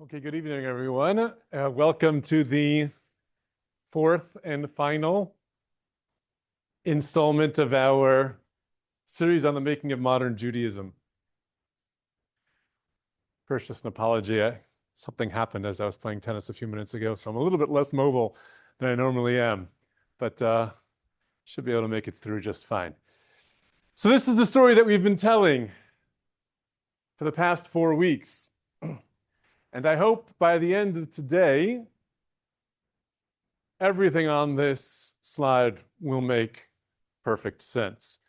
Okay, good evening, everyone. Welcome to the fourth and final installment of our series on the making of modern Judaism. First, just an apology. Something happened as I was playing tennis a few minutes ago, so I'm a little bit less mobile than I normally am, but should be able to make it through just fine. So this is the story that we've been telling for the past 4 weeks. And I hope by the end of today, everything on this slide will make perfect sense.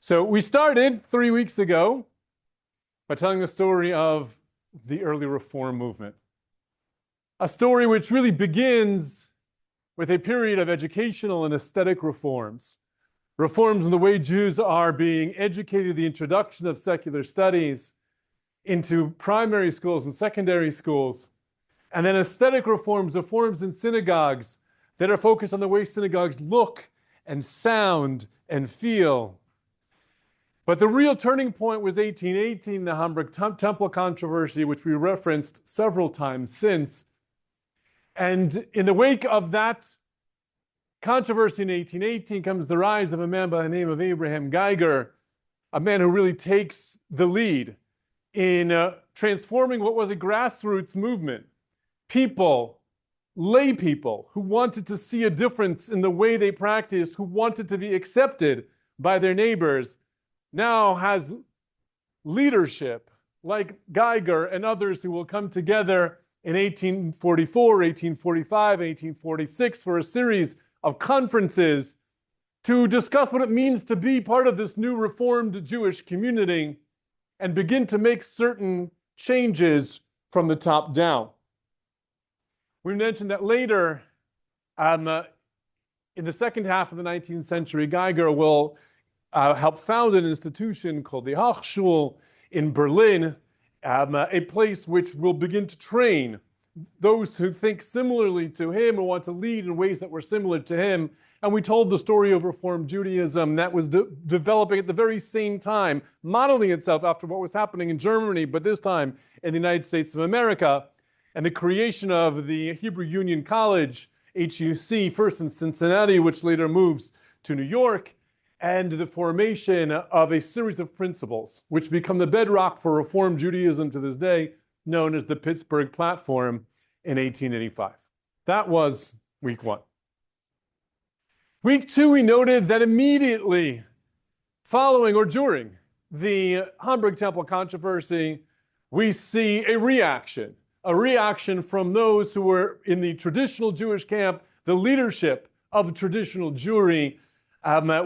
So we started 3 weeks ago by telling the story of the early Reform movement, a story which really begins with a period of educational and aesthetic reforms in the way Jews are being educated, the introduction of secular studies into primary schools and secondary schools, and then aesthetic reforms in synagogues that are focused on the way synagogues look and sound and feel. But the real turning point was 1818, the Hamburg Temple controversy, which we referenced several times since. And in the wake of that controversy in 1818 comes the rise of a man by the name of Abraham Geiger, a man who really takes the lead in transforming what was a grassroots movement. People, lay people who wanted to see a difference in the way they practiced, who wanted to be accepted by their neighbors, now has leadership like Geiger and others who will come together in 1844, 1845, 1846 for a series of conferences to discuss what it means to be part of this new Reformed Jewish community and begin to make certain changes from the top down. We mentioned that later, in the second half of the 19th century, Geiger will help found an institution called the Hochschule in Berlin, a place which will begin to train those who think similarly to him and want to lead in ways that were similar to him. And we told the story of Reformed Judaism that was developing at the very same time, modeling itself after what was happening in Germany, but this time in the United States of America, and the creation of the Hebrew Union College, HUC, first in Cincinnati, which later moves to New York, and the formation of a series of principles which become the bedrock for Reformed Judaism to this day, known as the Pittsburgh Platform in 1885. That was week one. Week two, we noted that immediately following or during the Hamburg Temple controversy, we see a reaction from those who were in the traditional Jewish camp, the leadership of traditional Jewry.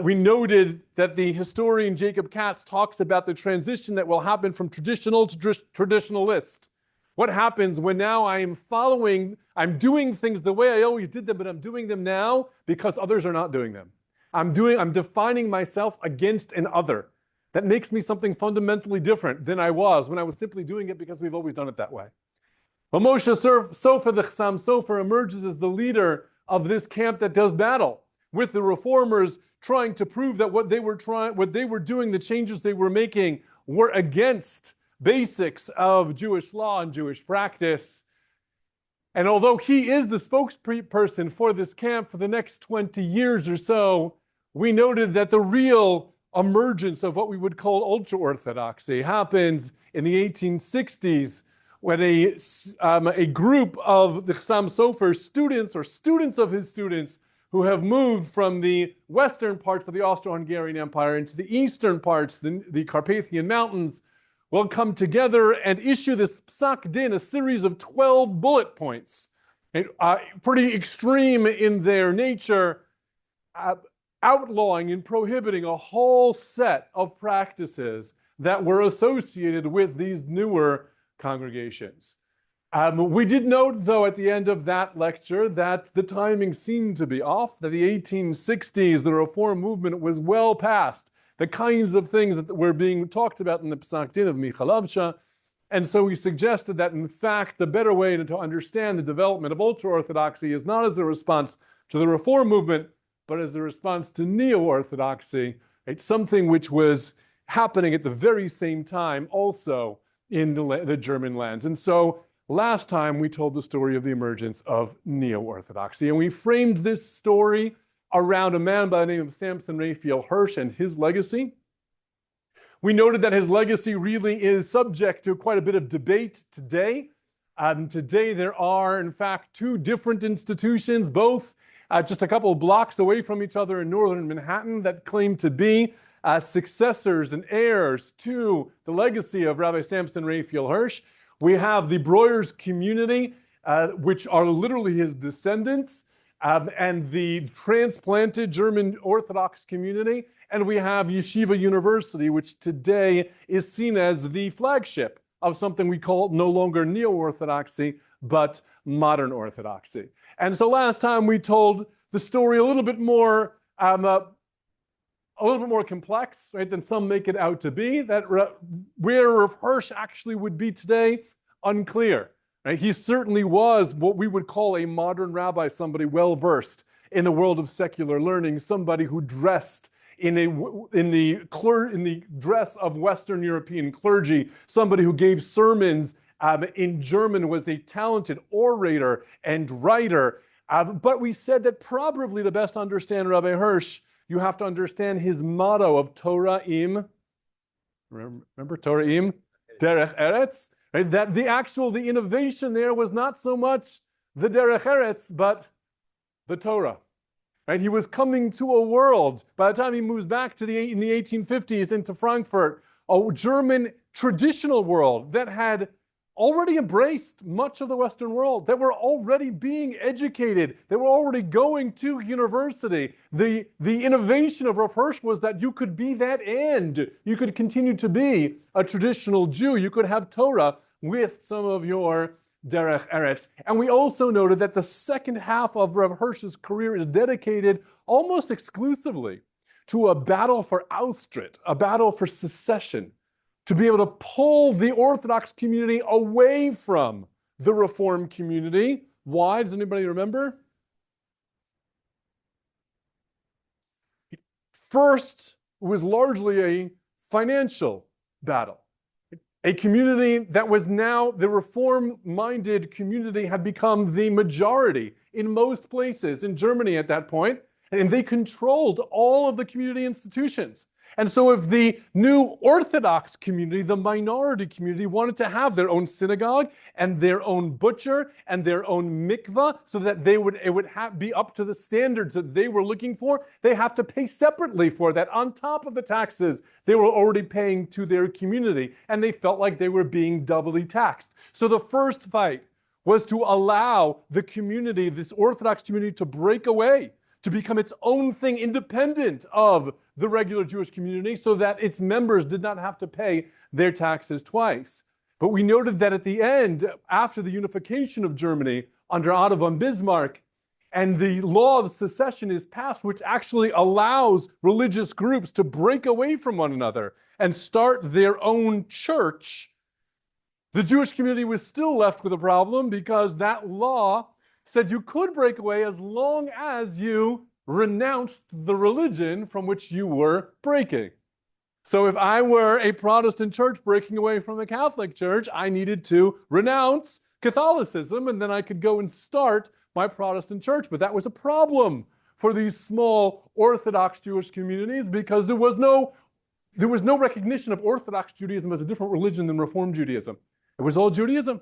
We noted that the historian Jacob Katz talks about the transition that will happen from traditional to traditionalist. What happens when now I'm doing things the way I always did them, but I'm doing them now because others are not doing them. I'm defining myself against an other. That makes me something fundamentally different than I was when I was simply doing it because we've always done it that way. Well, Moshe Sofer, the Chassam Sofer, emerges as the leader of this camp that does battle with the reformers, trying to prove that what they were doing, the changes they were making, were against basics of Jewish law and Jewish practice. And although he is the spokesperson for this camp for the next 20 years or so, we noted that the real emergence of what we would call Ultra-Orthodoxy happens in the 1860s when a group of the Chassam Sofer students or students of his students who have moved from the western parts of the Austro-Hungarian Empire into the eastern parts, the Carpathian Mountains, will come together and issue this psak din, a series of 12 bullet points, pretty extreme in their nature, outlawing and prohibiting a whole set of practices that were associated with these newer congregations. We did note, though, at the end of that lecture that the timing seemed to be off, that the 1860s, the Reform movement was well past the kinds of things that were being talked about in the Psak Din of Michalavsha. And so we suggested that, in fact, the better way to understand the development of ultra-Orthodoxy is not as a response to the Reform movement, but as a response to neo-Orthodoxy. It's something which was happening at the very same time also in the German lands. And so Last time we told the story of the emergence of Neo-Orthodoxy, and we framed this story around a man by the name of Samson Raphael Hirsch and his legacy. We noted that his legacy really is subject to quite a bit of debate today. Today there are, in fact, two different institutions, both just a couple of blocks away from each other in northern Manhattan, that claim to be successors and heirs to the legacy of Rabbi Samson Raphael Hirsch. We have the Breuers community, which are literally his descendants, and the transplanted German Orthodox community. And we have Yeshiva University, which today is seen as the flagship of something we call no longer Neo-Orthodoxy, but Modern Orthodoxy. And so last time we told the story a little bit more complex, right, than some make it out to be. That where Rav Hirsch actually would be today, unclear. Right? He certainly was what we would call a modern rabbi, somebody well versed in the world of secular learning, somebody who dressed in the dress of Western European clergy, somebody who gave sermons in German, was a talented orator and writer. But we said that probably to best understand Rabbi Hirsch, you have to understand his motto of Torah im, remember Torah im, derech eretz, right? That the innovation there was not so much the derech eretz, but the Torah. Right? He was coming to a world, by the time he moves back to in the 1850s into Frankfurt, a German traditional world that had already embraced much of the Western world, that were already being educated, they were already going to university. The innovation of Rav Hirsch was that you could be that, and you could continue to be a traditional Jew. You could have Torah with some of your derech eretz. And we also noted that the second half of Rav Hirsch's career is dedicated almost exclusively to a battle for Austritt, a battle for secession, to be able to pull the Orthodox community away from the Reform community. Why? Does anybody remember? First, it was largely a financial battle. A community that was now, the Reform-minded community had become the majority in most places in Germany at that point, and they controlled all of the community institutions. And so if the new Orthodox community, the minority community, wanted to have their own synagogue and their own butcher and their own mikvah so that it would be up to the standards that they were looking for, they have to pay separately for that on top of the taxes they were already paying to their community. And they felt like they were being doubly taxed. So the first fight was to allow the community, this Orthodox community, to break away, to become its own thing independent of the regular Jewish community so that its members did not have to pay their taxes twice. But we noted that at the end, after the unification of Germany under Otto von Bismarck, and the law of secession is passed, which actually allows religious groups to break away from one another and start their own church, the Jewish community was still left with a problem because that law said you could break away as long as you renounced the religion from which you were breaking. So if I were a Protestant church breaking away from the Catholic Church, I needed to renounce Catholicism, and then I could go and start my Protestant church. But that was a problem for these small Orthodox Jewish communities because there was no recognition of Orthodox Judaism as a different religion than Reform Judaism. It was all Judaism.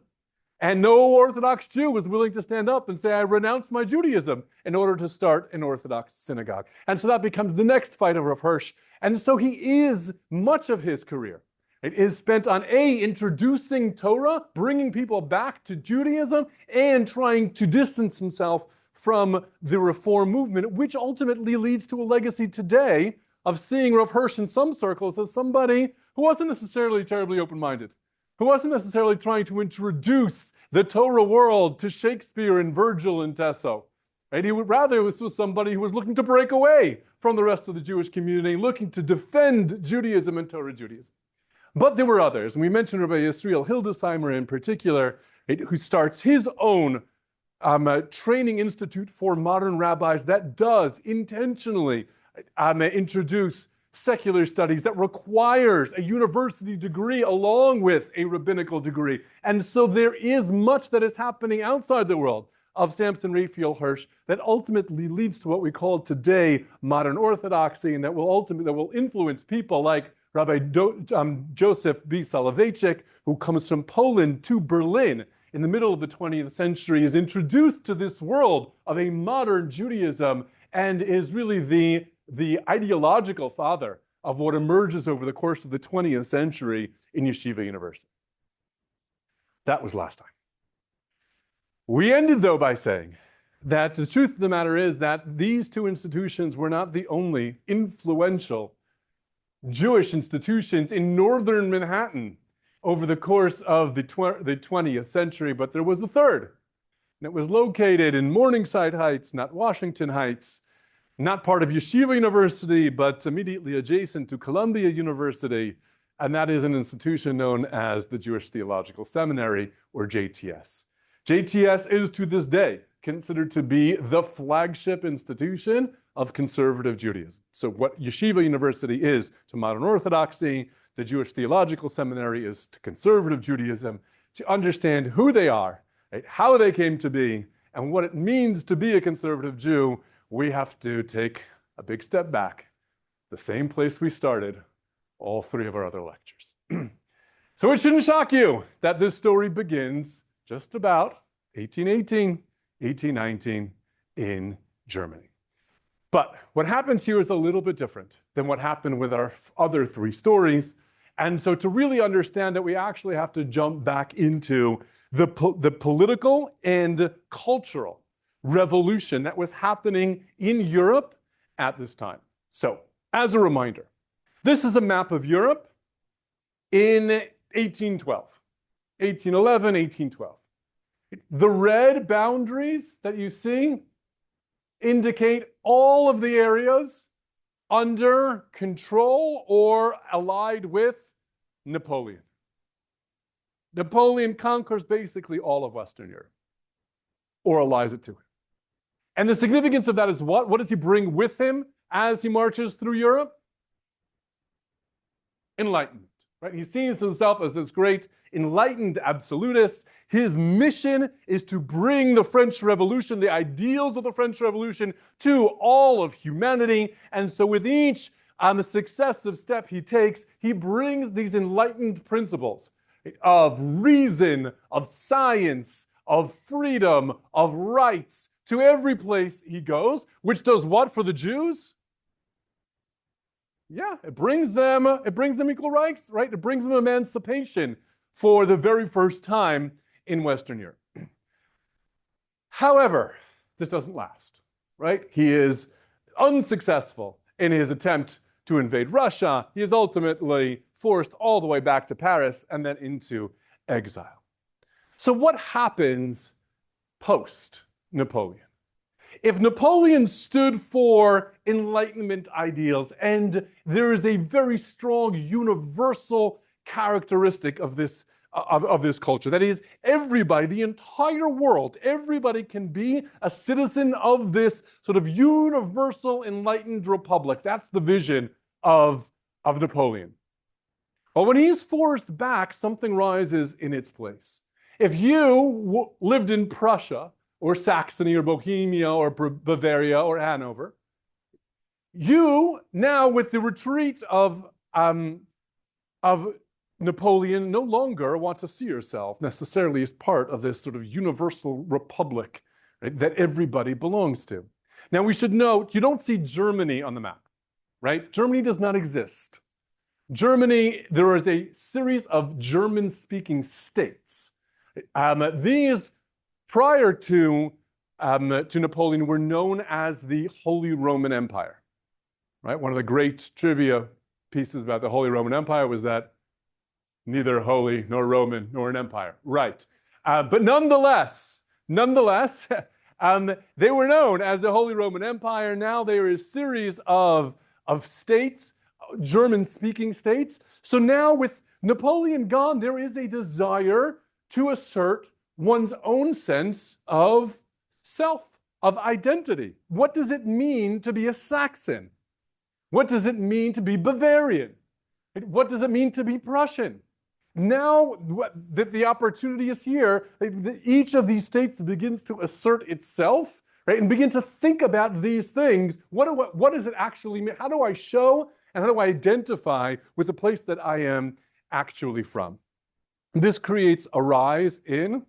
And no Orthodox Jew was willing to stand up and say, I renounce my Judaism in order to start an Orthodox synagogue. And so that becomes the next fight of Rav Hirsch. And so he is, much of his career, it is spent on introducing Torah, bringing people back to Judaism, and trying to distance himself from the Reform movement, which ultimately leads to a legacy today of seeing Rav Hirsch in some circles as somebody who wasn't necessarily terribly open-minded, who wasn't necessarily trying to introduce the Torah world to Shakespeare and Virgil and Tasso. Right? He would rather, this was somebody who was looking to break away from the rest of the Jewish community, looking to defend Judaism and Torah Judaism. But there were others, and we mentioned Rabbi Yisrael Hildesheimer in particular, right, who starts his own training institute for modern rabbis that does intentionally introduce secular studies that requires a university degree along with a rabbinical degree. And so there is much that is happening outside the world of Samson Raphael Hirsch that ultimately leads to what we call today modern orthodoxy, and that will influence people like Rabbi Joseph B. Soloveitchik, who comes from Poland to Berlin in the middle of the 20th century, is introduced to this world of a modern Judaism and is really the ideological father of what emerges over the course of the 20th century in Yeshiva University. That was last time. We ended, though, by saying that the truth of the matter is that these two institutions were not the only influential Jewish institutions in northern Manhattan over the course of the 20th century, but there was a third. And it was located in Morningside Heights, not Washington Heights, not part of Yeshiva University, but immediately adjacent to Columbia University, and that is an institution known as the Jewish Theological Seminary, or JTS. JTS is to this day considered to be the flagship institution of conservative Judaism. So what Yeshiva University is to modern Orthodoxy, the Jewish Theological Seminary is to conservative Judaism. To understand who they are, right, how they came to be, and what it means to be a conservative Jew, we have to take a big step back, the same place we started all three of our other lectures. So it shouldn't shock you that this story begins just about 1818, 1819 in Germany. But what happens here is a little bit different than what happened with our other three stories. And so to really understand that, we actually have to jump back into the political and cultural revolution that was happening in Europe at this time. So, as a reminder, this is a map of Europe in 1812, 1811, 1812. The red boundaries that you see indicate all of the areas under control or allied with Napoleon. Napoleon conquers basically all of Western Europe, or allies it to him. And the significance of that is what? What does he bring with him as he marches through Europe? Enlightenment, right? He sees himself as this great enlightened absolutist. His mission is to bring the French Revolution, the ideals of the French Revolution, to all of humanity. And so with each successive step he takes, he brings these enlightened principles of reason, of science, of freedom, of rights to every place he goes, which does what for the Jews? Yeah, it brings them equal rights, right? It brings them emancipation for the very first time in Western Europe. However, this doesn't last, right? He is unsuccessful in his attempt to invade Russia. He is ultimately forced all the way back to Paris and then into exile. So what happens post-Napoleon? If Napoleon stood for Enlightenment ideals, and there is a very strong universal characteristic of this culture, that is, everybody, the entire world, everybody can be a citizen of this sort of universal enlightened republic. That's the vision of Napoleon. But when he's forced back, something rises in its place. If you lived in Prussia, or Saxony, or Bohemia, or Bavaria, or Hanover, you now, with the retreat of Napoleon, no longer want to see yourself necessarily as part of this sort of universal republic, right, that everybody belongs to. Now, we should note, you don't see Germany on the map, right? Germany does not exist. Germany, there is a series of German-speaking states. These, prior to Napoleon, were known as the Holy Roman Empire, right? One of the great trivia pieces about the Holy Roman Empire was that neither holy nor Roman nor an empire, right? But nonetheless, they were known as the Holy Roman Empire. Now there is a series of states, German-speaking states. So now with Napoleon gone, there is a desire to assert one's own sense of self, of identity. What does it mean to be a Saxon? What does it mean to be Bavarian? What does it mean to be Prussian? Now that the opportunity is here, each of these states begins to assert itself, right, and begin to think about these things. What does it actually mean? How do I show and how do I identify with the place that I am actually from? This creates a rise in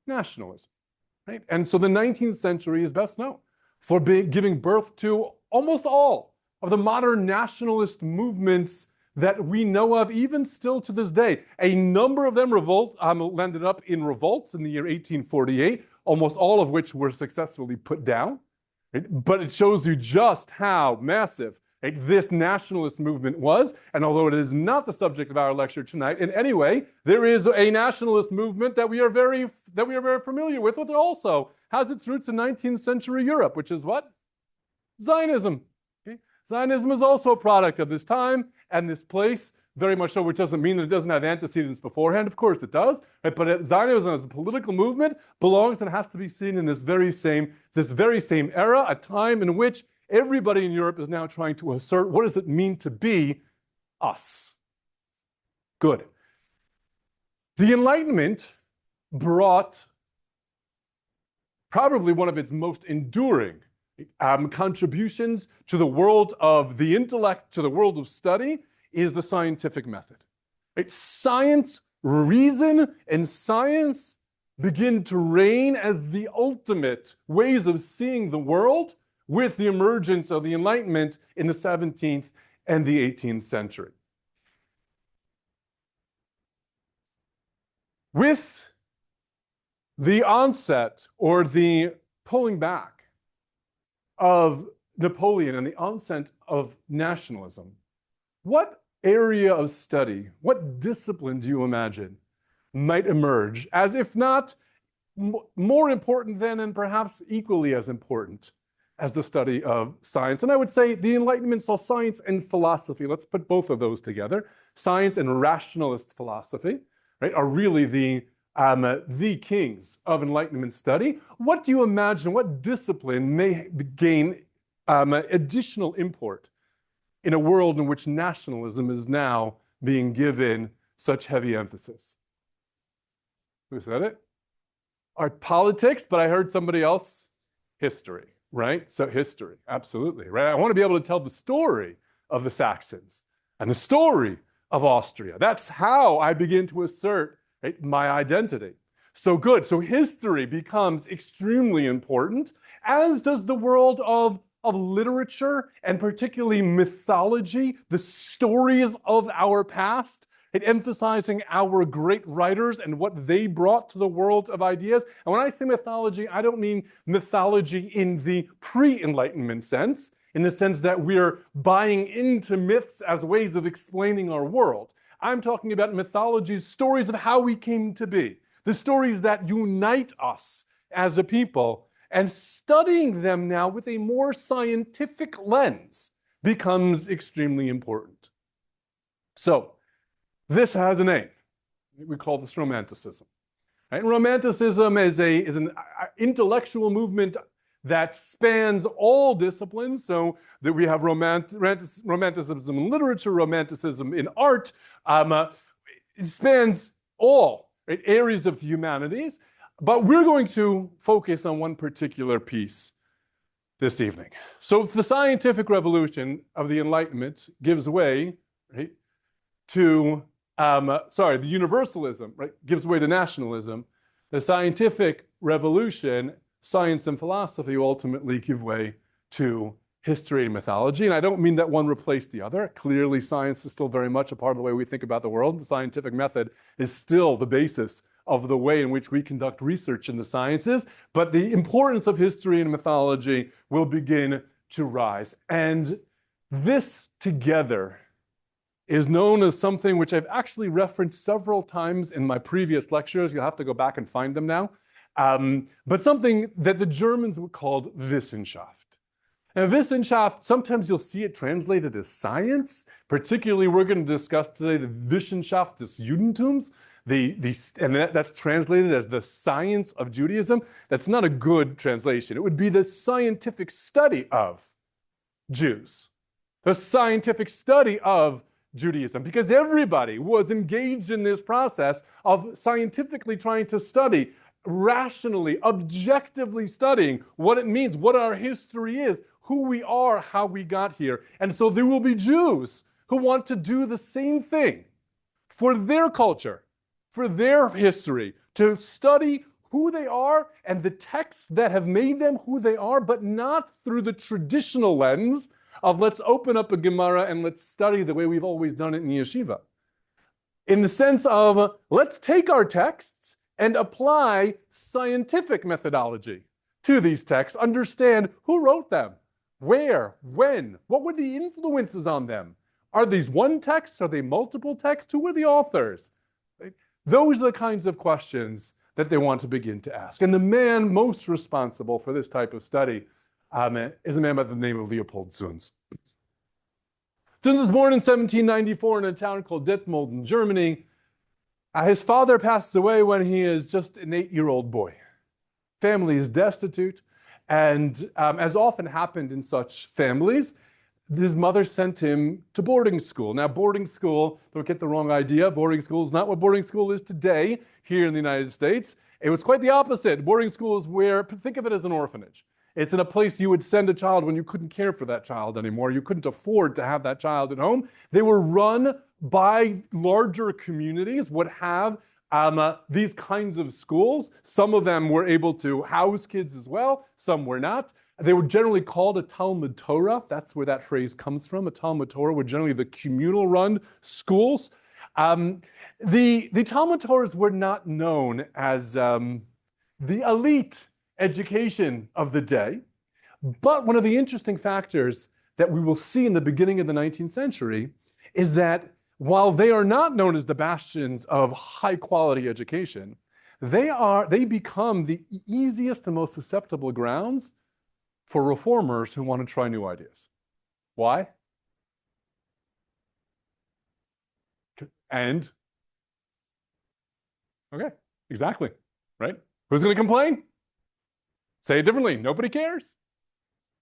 nationalism, right? And so the 19th century is best known for giving birth to almost all of the modern nationalist movements that we know of, even still to this day. A number of them landed up in revolts in the year 1848, almost all of which were successfully put down. Right? But it shows you just how massive, right, this nationalist movement was. And although it is not the subject of our lecture tonight in any way, there is a nationalist movement that we are very familiar with, which also has its roots in 19th century Europe, which is what? Zionism. Okay? Zionism is also a product of this time and this place, very much so, which doesn't mean that it doesn't have antecedents beforehand. Of course it does, right? But Zionism as a political movement belongs and has to be seen in this very same era, a time in which everybody in Europe is now trying to assert what does it mean to be us. Good. The Enlightenment brought probably one of its most enduring contributions to the world of the intellect, to the world of study, is the scientific method. Right? Science, reason, and science begin to reign as the ultimate ways of seeing the world with the emergence of the Enlightenment in the 17th and the 18th century. With the onset or the pulling back of Napoleon and the onset of nationalism, what area of study, what discipline do you imagine might emerge as, if not more important than and perhaps equally as important as the study of science? And I would say the Enlightenment saw science and philosophy. Let's put both of those together. Science and rationalist philosophy, right, are really the kings of Enlightenment study. What do you imagine, what discipline may gain additional import in a world in which nationalism is now being given such heavy emphasis? Who said it? Art, politics, but I heard somebody else, history, right? So history, absolutely, right? I want to be able to tell the story of the Saxons and the story of Austria. That's how I begin to assert, right, my identity. So good. So history becomes extremely important, as does the world of literature, and particularly mythology, the stories of our past, and emphasizing our great writers and what they brought to the world of ideas. And when I say mythology, I don't mean mythology in the pre-Enlightenment sense, in the sense that we're buying into myths as ways of explaining our world. I'm talking about mythology's stories of how we came to be, the stories that unite us as a people, and studying them now with a more scientific lens becomes extremely important. So this has a name. We call this Romanticism. Right? Romanticism is an intellectual movement that spans all disciplines, so that we have romanticism in literature, romanticism in art. It spans all, right, areas of the humanities, but we're going to focus on one particular piece this evening. So if the scientific revolution of the Enlightenment gives way, right, to, the universalism, right, gives way to nationalism, the scientific revolution, science and philosophy, will ultimately give way to history and mythology. And I don't mean that one replaced the other. Clearly, science is still very much a part of the way we think about the world. The scientific method is still the basis of the way in which we conduct research in the sciences. But the importance of history and mythology will begin to rise. And this together is known as something which I've actually referenced several times in my previous lectures. You'll have to go back and find them now. But something that the Germans would call Wissenschaft. And Wissenschaft, sometimes you'll see it translated as science. Particularly, we're going to discuss today the Wissenschaft des Judentums, and that's translated as the science of Judaism. That's not a good translation. It would be the scientific study of Jews, the scientific study of Judaism, because everybody was engaged in this process of scientifically trying to study, rationally, objectively studying what it means, what our history is, who we are, how we got here. And so there will be Jews who want to do the same thing for their culture, for their history, to study who they are and the texts that have made them who they are, but not through the traditional lens of let's open up a Gemara and let's study the way we've always done it in yeshiva. In the sense of let's take our texts and apply scientific methodology to these texts, understand who wrote them, where, when, what were the influences on them? Are these one text? Are they multiple texts? Who were the authors? Right? Those are the kinds of questions that they want to begin to ask. And the man most responsible for this type of study is a man by the name of Leopold Zunz. Zunz was born in 1794 in a town called Detmold in Germany. His father passes away when he is just an 8-year-old boy. Family is destitute, and as often happened in such families, his mother sent him to boarding school. Now, boarding school, don't get the wrong idea, boarding school is not what boarding school is today here in the United States. It was quite the opposite. Boarding school is where, think of it as an orphanage. It's in a place you would send a child when you couldn't care for that child anymore. You couldn't afford to have that child at home. They were run by larger communities, would have these kinds of schools. Some of them were able to house kids as well. Some were not. They were generally called a Talmud Torah. That's where that phrase comes from. A Talmud Torah were generally the communal run schools. The Talmud Torahs were not known as the elite education of the day. But one of the interesting factors that we will see in the beginning of the 19th century is that while they are not known as the bastions of high quality education, they become the easiest and most susceptible grounds for reformers who want to try new ideas. Why? And, okay, exactly, right? Who's going to complain? Say it differently, nobody cares,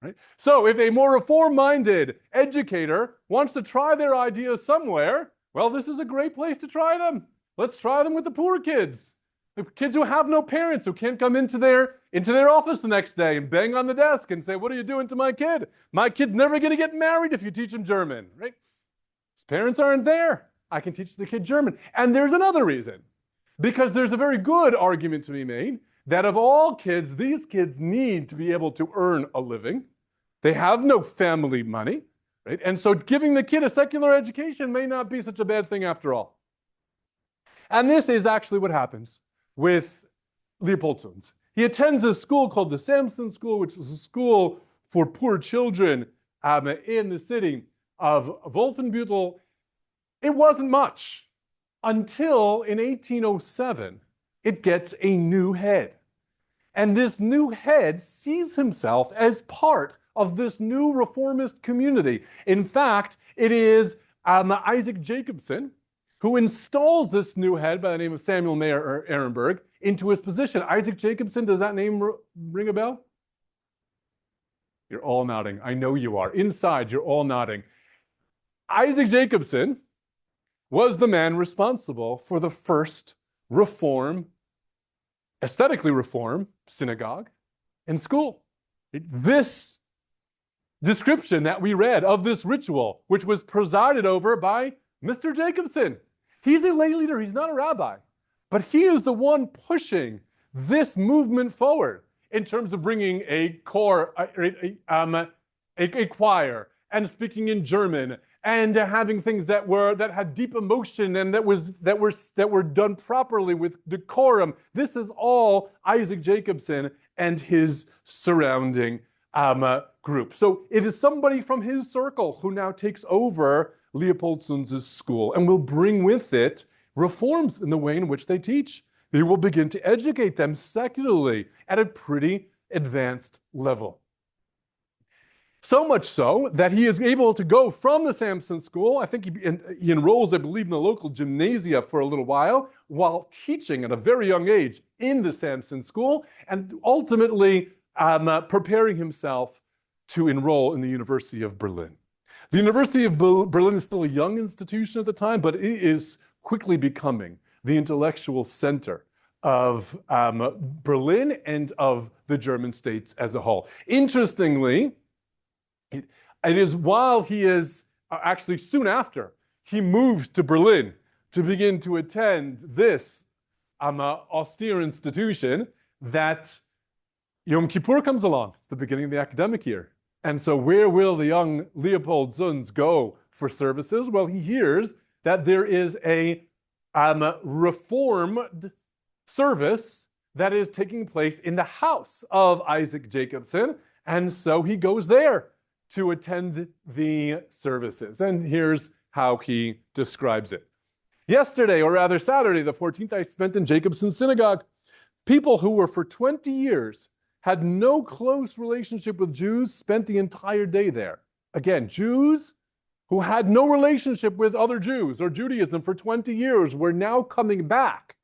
right? So if a more reform-minded educator wants to try their ideas somewhere, well, this is a great place to try them. Let's try them with the poor kids. The kids who have no parents, who can't come into their office the next day and bang on the desk and say, what are you doing to my kid? My kid's never going to get married if you teach him German, right? His parents aren't there. I can teach the kid German. And there's another reason. Because there's a very good argument to be made that of all kids, these kids need to be able to earn a living. They have no family money, right? And so giving the kid a secular education may not be such a bad thing after all. And this is actually what happens with Leopold Zunz. He attends a school called the Samson School, which is a school for poor children in the city of Wolfenbüttel. It wasn't much until in 1807, it gets a new head. And this new head sees himself as part of this new reformist community. In fact, it is Isaac Jacobson who installs this new head by the name of Samuel Mayer Ehrenberg into his position. Isaac Jacobson, does that name ring a bell? You're all nodding. I know you are. Inside, you're all nodding. Isaac Jacobson was the man responsible for the first aesthetically reform synagogue and school. This description that we read of this ritual, which was presided over by Mr. Jacobson. He's a lay leader, he's not a rabbi, but he is the one pushing this movement forward in terms of bringing a choir and speaking in German and having things that had deep emotion and that were done properly with decorum. This is all Isaac Jacobson and his surrounding group. So it is somebody from his circle who now takes over Leopold Zunz's school and will bring with it reforms in the way in which they teach. They will begin to educate them secularly at a pretty advanced level. So much so that he is able to go from the Samson School. I think he enrolls, I believe, in the local gymnasia for a little while teaching at a very young age in the Samson School, and ultimately preparing himself to enroll in the University of Berlin. The University of Berlin is still a young institution at the time, but it is quickly becoming the intellectual center of Berlin and of the German states as a whole. Interestingly, it is while he is actually soon after he moves to Berlin to begin to attend this austere institution that Yom Kippur comes along. It's the beginning of the academic year. And so where will the young Leopold Zunz go for services? Well, he hears that there is a reformed service that is taking place in the house of Isaac Jacobson. And so he goes there to attend the services. And here's how he describes it. Yesterday, or rather Saturday, the 14th, I spent in Jacobson's synagogue. People who were for 20 years had no close relationship with Jews spent the entire day there. Again, Jews who had no relationship with other Jews or Judaism for 20 years were now coming back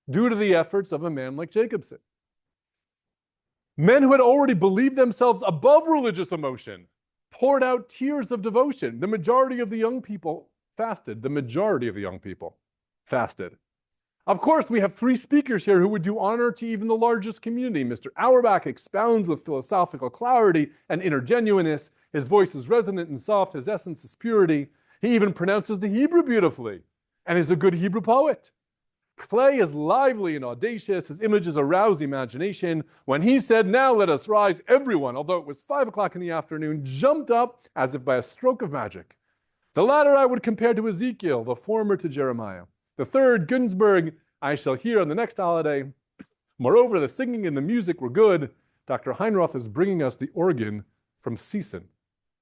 due to the efforts of a man like Jacobson. Men who had already believed themselves above religious emotion poured out tears of devotion. The majority of the young people fasted. The majority of the young people fasted. Of course, we have three speakers here who would do honor to even the largest community. Mr. Auerbach expounds with philosophical clarity and inner genuineness. His voice is resonant and soft. His essence is purity. He even pronounces the Hebrew beautifully and is a good Hebrew poet. Clay is lively and audacious. His images arouse the imagination. When he said, "Now let us rise," everyone, although it was 5 o'clock in the afternoon, jumped up as if by a stroke of magic. The latter I would compare to Ezekiel, the former to Jeremiah. The third, Günzburg, I shall hear on the next holiday. Moreover, the singing and the music were good. Dr. Heinroth is bringing us the organ from Season.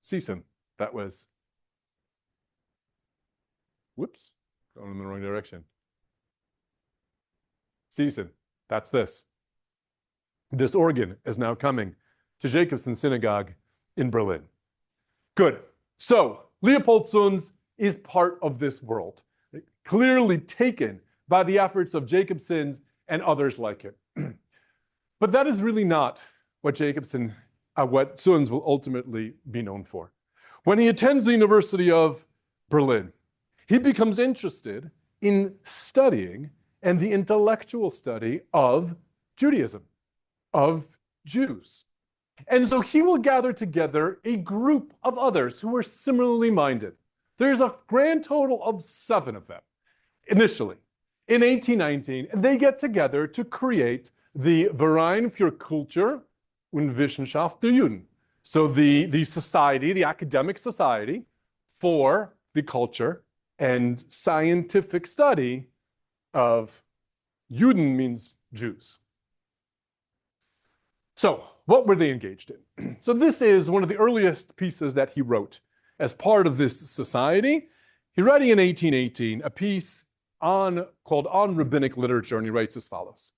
Season, that was. Whoops, going in the wrong direction. Season, that's this. This organ is now coming to Jacobson Synagogue in Berlin. Good. So, Leopold Zunz is part of this world, clearly taken by the efforts of Jacobson and others like him. But that is really not what what Zunz will ultimately be known for. When he attends the University of Berlin, he becomes interested in studying and the intellectual study of Judaism, of Jews. And so he will gather together a group of others who are similarly minded. There's a grand total of 7 of them. Initially, in 1819, they get together to create the Verein für Kultur und Wissenschaft der Juden. So the society, the academic society for the culture and scientific study of Juden means Jews. So what were they engaged in? So this is one of the earliest pieces that he wrote as part of this society. He's writing in 1818 a piece called On Rabbinic Literature, and he writes as follows.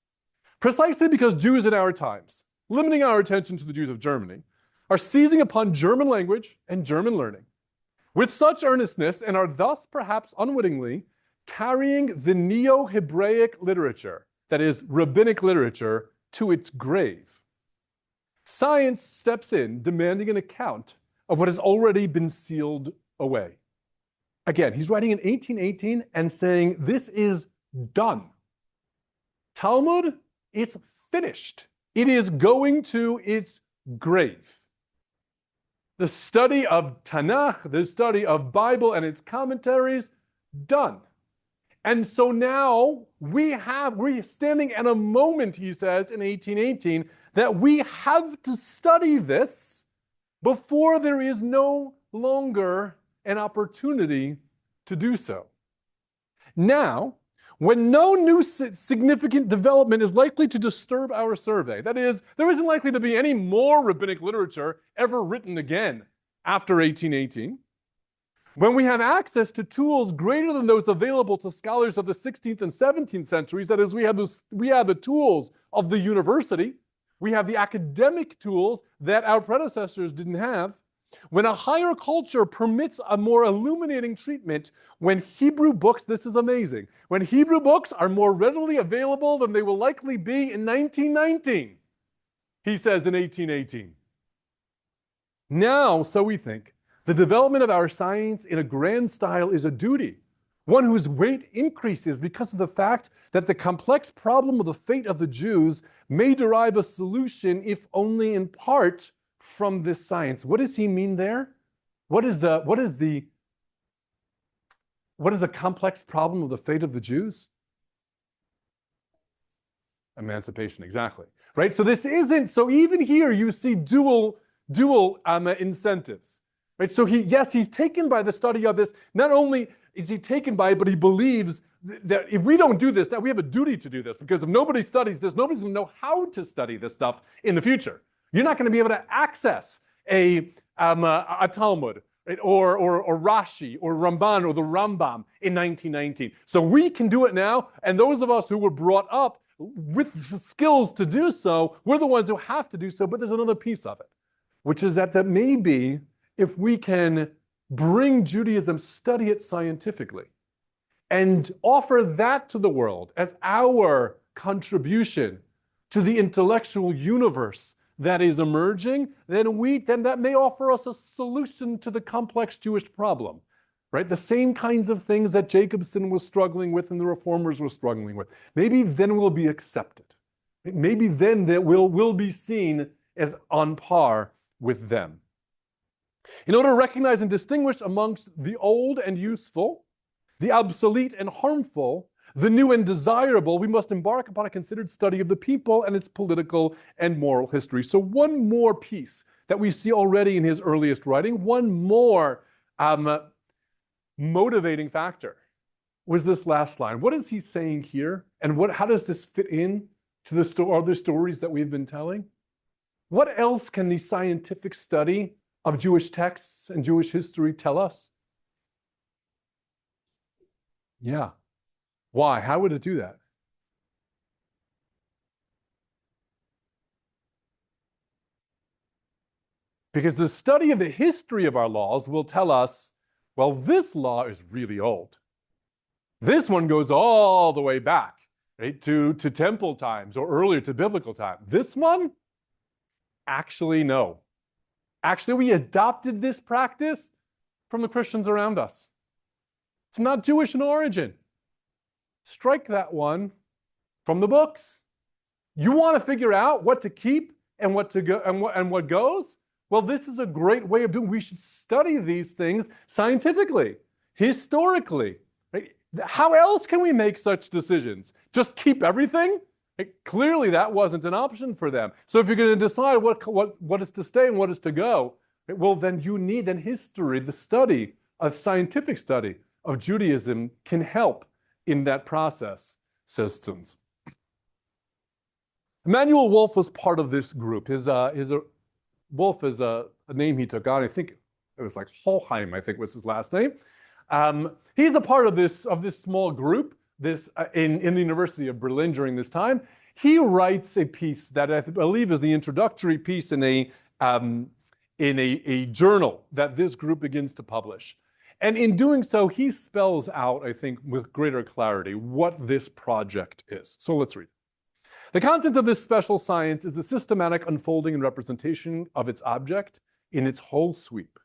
Precisely because Jews in our times, limiting our attention to the Jews of Germany, are seizing upon German language and German learning with such earnestness and are thus perhaps unwittingly carrying the Neo-Hebraic literature, that is, rabbinic literature, to its grave. Science steps in, demanding an account of what has already been sealed away. Again, he's writing in 1818 and saying, this is done. Talmud is finished. It is going to its grave. The study of Tanakh, the study of Bible and its commentaries, done. And so now we're standing at a moment, he says, in 1818, that we have to study this before there is no longer an opportunity to do so. Now, when no new significant development is likely to disturb our survey, that is, there isn't likely to be any more rabbinic literature ever written again after 1818, when we have access to tools greater than those available to scholars of the 16th and 17th centuries, that is, we have the tools of the university, we have the academic tools that our predecessors didn't have, when a higher culture permits a more illuminating treatment, when Hebrew books, this is amazing, when Hebrew books are more readily available than they will likely be in 1919, he says in 1818. Now, so we think, the development of our science in a grand style is a duty, one whose weight increases because of the fact that the complex problem of the fate of the Jews may derive a solution, if only in part, from this science. What does he mean there? What is the complex problem of the fate of the Jews? Emancipation, exactly. Right? So this isn't, so even here you see dual incentives. Right? So he's taken by the study of this. Not only is he taken by it, but he believes that if we don't do this, that we have a duty to do this, because if nobody studies this, nobody's going to know how to study this stuff in the future. You're not going to be able to access a Talmud, right? or Rashi or Ramban or the Rambam in 1919. So we can do it now, and those of us who were brought up with the skills to do so, we're the ones who have to do so. But there's another piece of it, which is that maybe if we can bring Judaism, study it scientifically, and offer that to the world as our contribution to the intellectual universe that is emerging, then that may offer us a solution to the complex Jewish problem, right? The same kinds of things that Jacobson was struggling with and the reformers were struggling with. Maybe then we'll be accepted. Maybe then that we'll be seen as on par with them. In order to recognize and distinguish amongst the old and useful, the obsolete and harmful, the new and desirable, we must embark upon a considered study of the people and its political and moral history. So one more piece that we see already in his earliest writing, one more motivating factor was this last line. What is he saying here? And how does this fit in to the other stories that we've been telling? What else can the scientific study of Jewish texts and Jewish history tell us? Yeah. Why? How would it do that? Because the study of the history of our laws will tell us, well, this law is really old. This one goes all the way back, right, to temple times or earlier to biblical time. This one, actually, no. Actually, we adopted this practice from the Christians around us. It's not Jewish in origin. Strike that one from the books. You want to figure out what to keep and what to go and what goes? Well, this is a great way of doing. We should study these things scientifically, historically. Right? How else can we make such decisions? Just keep everything? Clearly, that wasn't an option for them. So if you're going to decide what is to stay and what is to go, well, then you need history, the study, a scientific study of Judaism can help in that process, says Tzunz. Emanuel Wolf was part of this group. Wolf is a name he took on. I think it was like Holheim, I think was his last name. He's a part of this small group in the University of Berlin during this time. He writes a piece that I believe is the introductory piece in a journal that this group begins to publish. And in doing so, he spells out, I think, with greater clarity what this project is. So let's read. The content of this special science is the systematic unfolding and representation of its object in its whole sweep,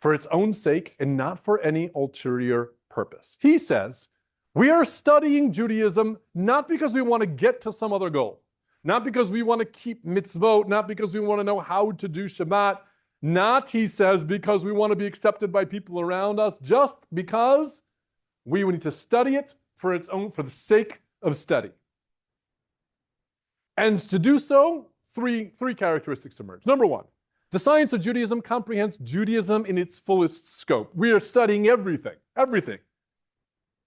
for its own sake and not for any ulterior purpose. He says, we are studying Judaism not because we want to get to some other goal, not because we want to keep mitzvot, not because we want to know how to do Shabbat, not, he says, because we want to be accepted by people around us, just because we need to study it for the sake of study. And to do so, three characteristics emerge. Number one, the science of Judaism comprehends Judaism in its fullest scope. We are studying everything.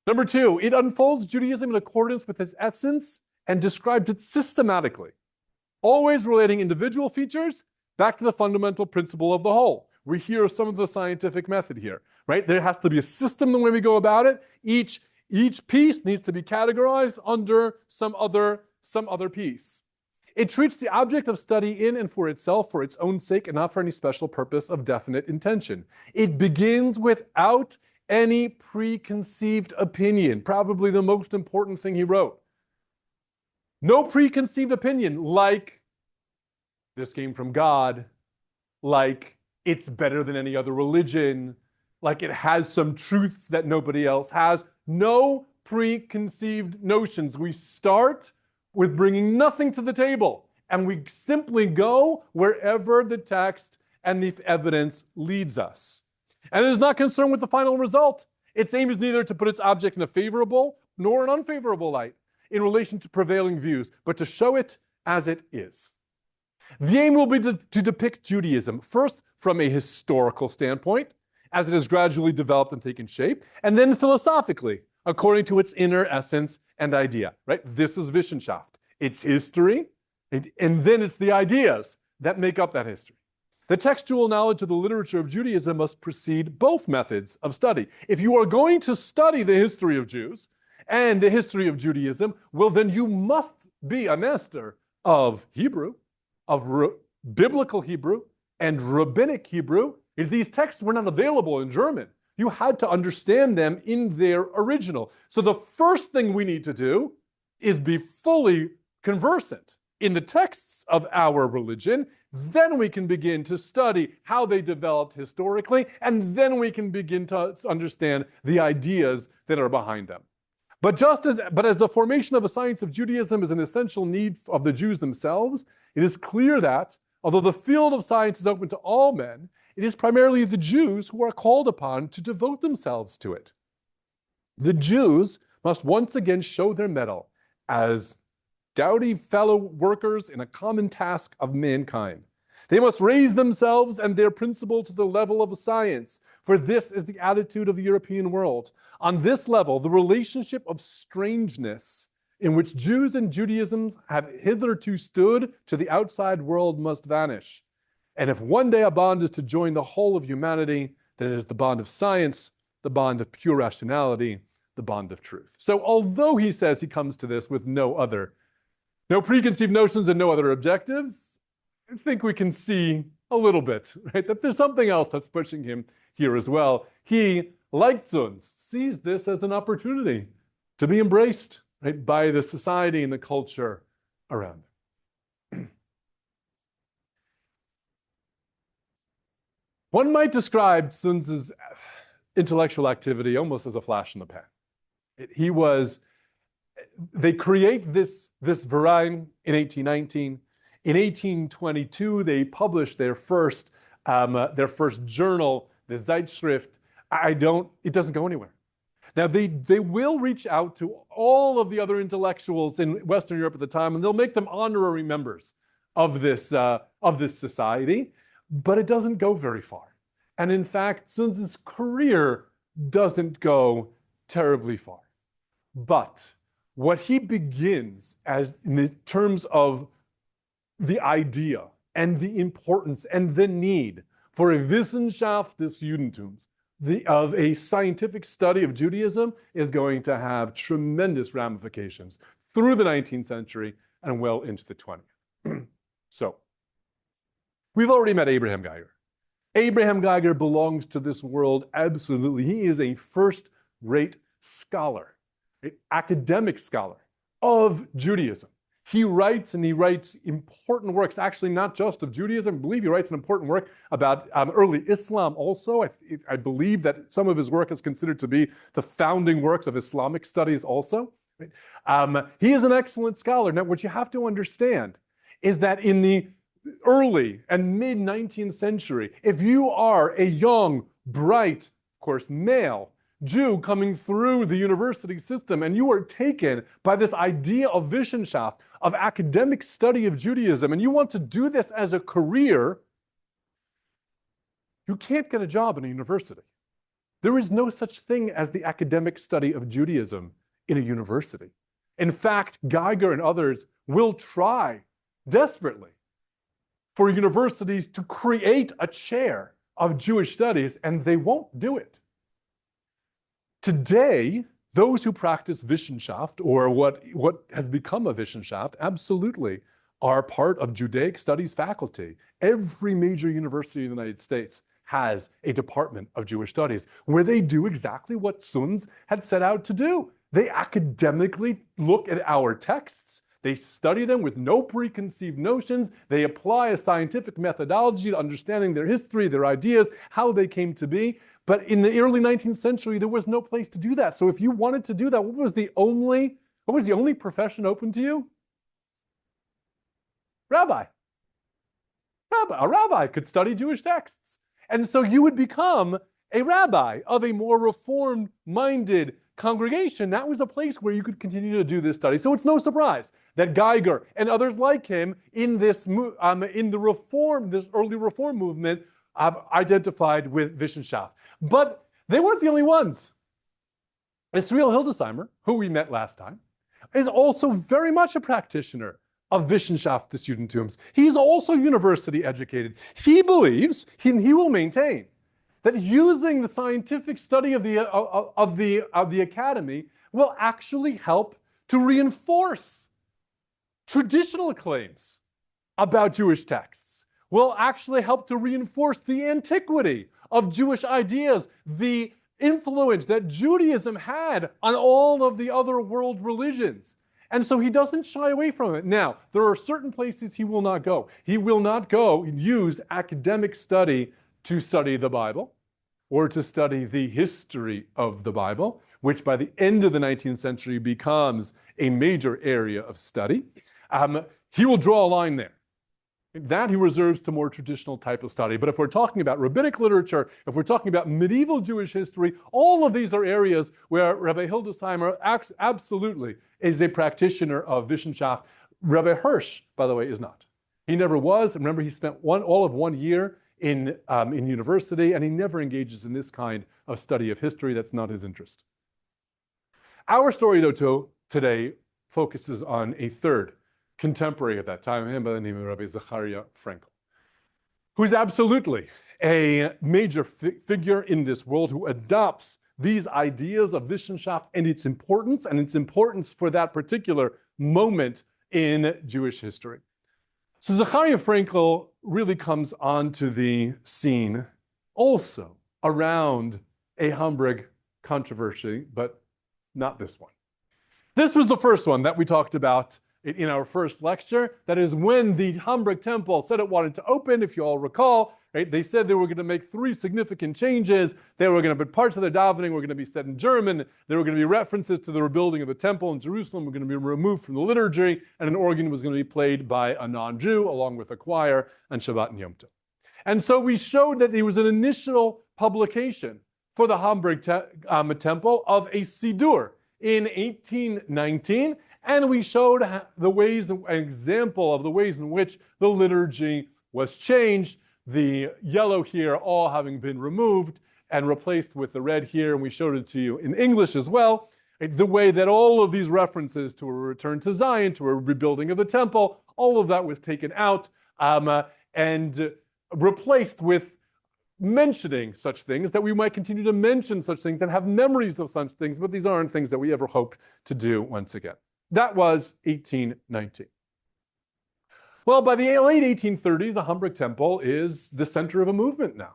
Number two, it unfolds Judaism in accordance with its essence and describes it systematically, always relating individual features back to the fundamental principle of the whole. We hear some of the scientific method here, right? There has to be a system the way we go about it. Each piece needs to be categorized under some other piece. It treats the object of study in and for itself, for its own sake, and not for any special purpose of definite intention. It begins without any preconceived opinion, probably the most important thing he wrote. No preconceived opinion, like this came from God, like it's better than any other religion, like it has some truths that nobody else has. No preconceived notions. We start with bringing nothing to the table, and we simply go wherever the text and the evidence leads us. And it is not concerned with the final result. Its aim is neither to put its object in a favorable nor an unfavorable light in relation to prevailing views, but to show it as it is. The aim will be to depict Judaism, first from a historical standpoint, as it has gradually developed and taken shape, and then philosophically, according to its inner essence and idea, right? This is Wissenschaft. It's history, and then it's the ideas that make up that history. The textual knowledge of the literature of Judaism must precede both methods of study. If you are going to study the history of Jews and the history of Judaism, well, then you must be a master of Hebrew, of biblical Hebrew, and rabbinic Hebrew. If these texts were not available in German, you had to understand them in their original. So the first thing we need to do is be fully conversant in the texts of our religion. Then we can begin to study how they developed historically, and then we can begin to understand the ideas that are behind them. But as the formation of a science of Judaism is an essential need of the Jews themselves, it is clear that, although the field of science is open to all men, it is primarily the Jews who are called upon to devote themselves to it. The Jews must once again show their mettle as doughty fellow workers in a common task of mankind. They must raise themselves and their principle to the level of science, for this is the attitude of the European world. On this level, the relationship of strangeness in which Jews and Judaism have hitherto stood to the outside world must vanish. And if one day a bond is to join the whole of humanity, then it is the bond of science, the bond of pure rationality, the bond of truth. So although he says he comes to this with no preconceived notions and no other objectives, I think we can see a little bit, right, that there's something else that's pushing him here as well. He, like Zunz, sees this as an opportunity to be embraced, right, by the society and the culture around him. One might describe Zunz's intellectual activity almost as a flash in the pan. They create this Verein in 1819. In 1822, they published their first journal, the Zeitschrift. It doesn't go anywhere. Now, they will reach out to all of the other intellectuals in Western Europe at the time, and they'll make them honorary members of this society, but it doesn't go very far. And in fact, Zunz's career doesn't go terribly far. But what he begins as in terms of the idea and the importance and the need for a Wissenschaft des Judentums, of a scientific study of Judaism, is going to have tremendous ramifications through the 19th century and well into the 20th. So, we've already met Abraham Geiger. Abraham Geiger belongs to this world absolutely. He is a first-rate scholar, an academic scholar of Judaism. He writes important works, actually not just of Judaism. I believe he writes an important work about early Islam also. I believe that some of his work is considered to be the founding works of Islamic studies also. He is an excellent scholar. Now, what you have to understand is that in the early and mid-19th century, if you are a young, bright, of course, male Jew coming through the university system, and you are taken by this idea of Wissenschaft, of academic study of Judaism, and you want to do this as a career, you can't get a job in a university. There is no such thing as the academic study of Judaism in a university. In fact, Geiger and others will try desperately for universities to create a chair of Jewish studies, and they won't do it. Today, those who practice Wissenschaft, or what has become a Wissenschaft, absolutely are part of Judaic studies faculty. Every major university in the United States has a department of Jewish studies where they do exactly what Zunz had set out to do. They academically look at our texts, They study them with no preconceived notions. They apply a scientific methodology to understanding their history, their ideas, how they came to be. But in the early 19th century, there was no place to do that. So if you wanted to do that, what was the only profession open to you? Rabbi. A rabbi could study Jewish texts. And so you would become a rabbi of a more reformed-minded congregation. That was a place where you could continue to do this study. So it's no surprise that Geiger and others like him in this early reform movement identified with Wissenschaft. But they weren't the only ones. Israel Hildesheimer, who we met last time, is also very much a practitioner of Wissenschaft des Judentums. He's also university educated. He believes, he will maintain, that using the scientific study of the academy will actually help to reinforce traditional claims about Jewish texts, will actually help to reinforce the antiquity of Jewish ideas, the influence that Judaism had on all of the other world religions. And so he doesn't shy away from it. Now, there are certain places he will not go. He will not go and use academic study to study the Bible or to study the history of the Bible, which by the end of the 19th century becomes a major area of study. He will draw a line there. That he reserves to more traditional type of study. But if we're talking about rabbinic literature, if we're talking about medieval Jewish history, all of these are areas where Rabbi Hildesheimer absolutely is a practitioner of Wissenschaft. Rabbi Hirsch, by the way, is not. He never was. And remember, he spent all of 1 year in university, and he never engages in this kind of study of history. That's not his interest. Our story, though, today focuses on a third contemporary at that time, him by the name of Rabbi Zachariah Frankel, who's absolutely a major figure in this world, who adopts these ideas of Wissenschaft and its importance for that particular moment in Jewish history. So Zachariah Frankel really comes onto the scene also around a Hamburg controversy, but not this one. This was the first one that we talked about in our first lecture. That is when the Hamburg Temple said it wanted to open, if you all recall, right? They said they were going to make 3 significant changes. They were going to put parts of the davening were going to be said in German. There were going to be references to the rebuilding of the temple in Jerusalem were going to be removed from the liturgy, and an organ was going to be played by a non-Jew along with a choir on Shabbat and Yom Tov. And so we showed that there was an initial publication for the Hamburg Temple of a Sidur in 1819, and we showed an example of the ways in which the liturgy was changed, the yellow here all having been removed and replaced with the red here, and we showed it to you in English as well, the way that all of these references to a return to Zion, to a rebuilding of the temple, all of that was taken out and replaced with mentioning such things, that we might continue to mention such things and have memories of such things, but these aren't things that we ever hoped to do once again. That was 1819. Well, by the late 1830s, the Hamburg Temple is the center of a movement now.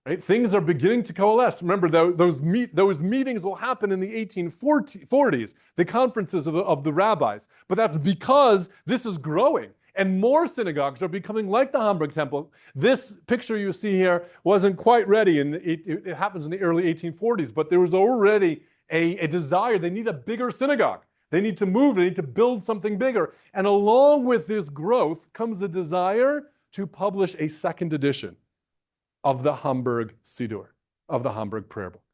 Right? Things are beginning to coalesce. Remember, those meetings will happen in the 1840s, the conferences of the rabbis. But that's because this is growing, and more synagogues are becoming like the Hamburg Temple. This picture you see here wasn't quite ready, and it happens in the early 1840s, but there was already a desire. They need a bigger synagogue. They need to move, they need to build something bigger. And along with this growth comes the desire to publish a second edition of the Hamburg Sidur, of the Hamburg Prayer Book.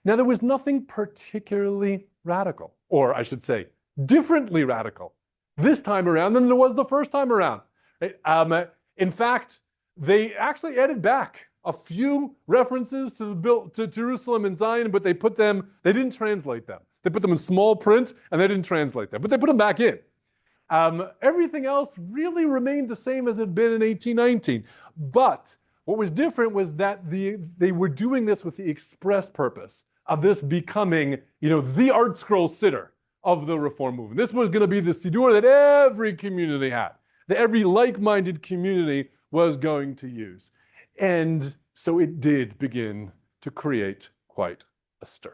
Now, there was nothing particularly radical, or I should say, differently radical this time around than there was the first time around. In fact, they actually added back a few references to Jerusalem and Zion, but they didn't translate them. They put them in small print, and they didn't translate them, but they put them back in. Everything else really remained the same as it had been in 1819. But what was different was that they were doing this with the express purpose of this becoming, the art scroll siddur of the Reform movement. This was going to be the siddur that every community had, that every like-minded community was going to use. And so it did begin to create quite a stir.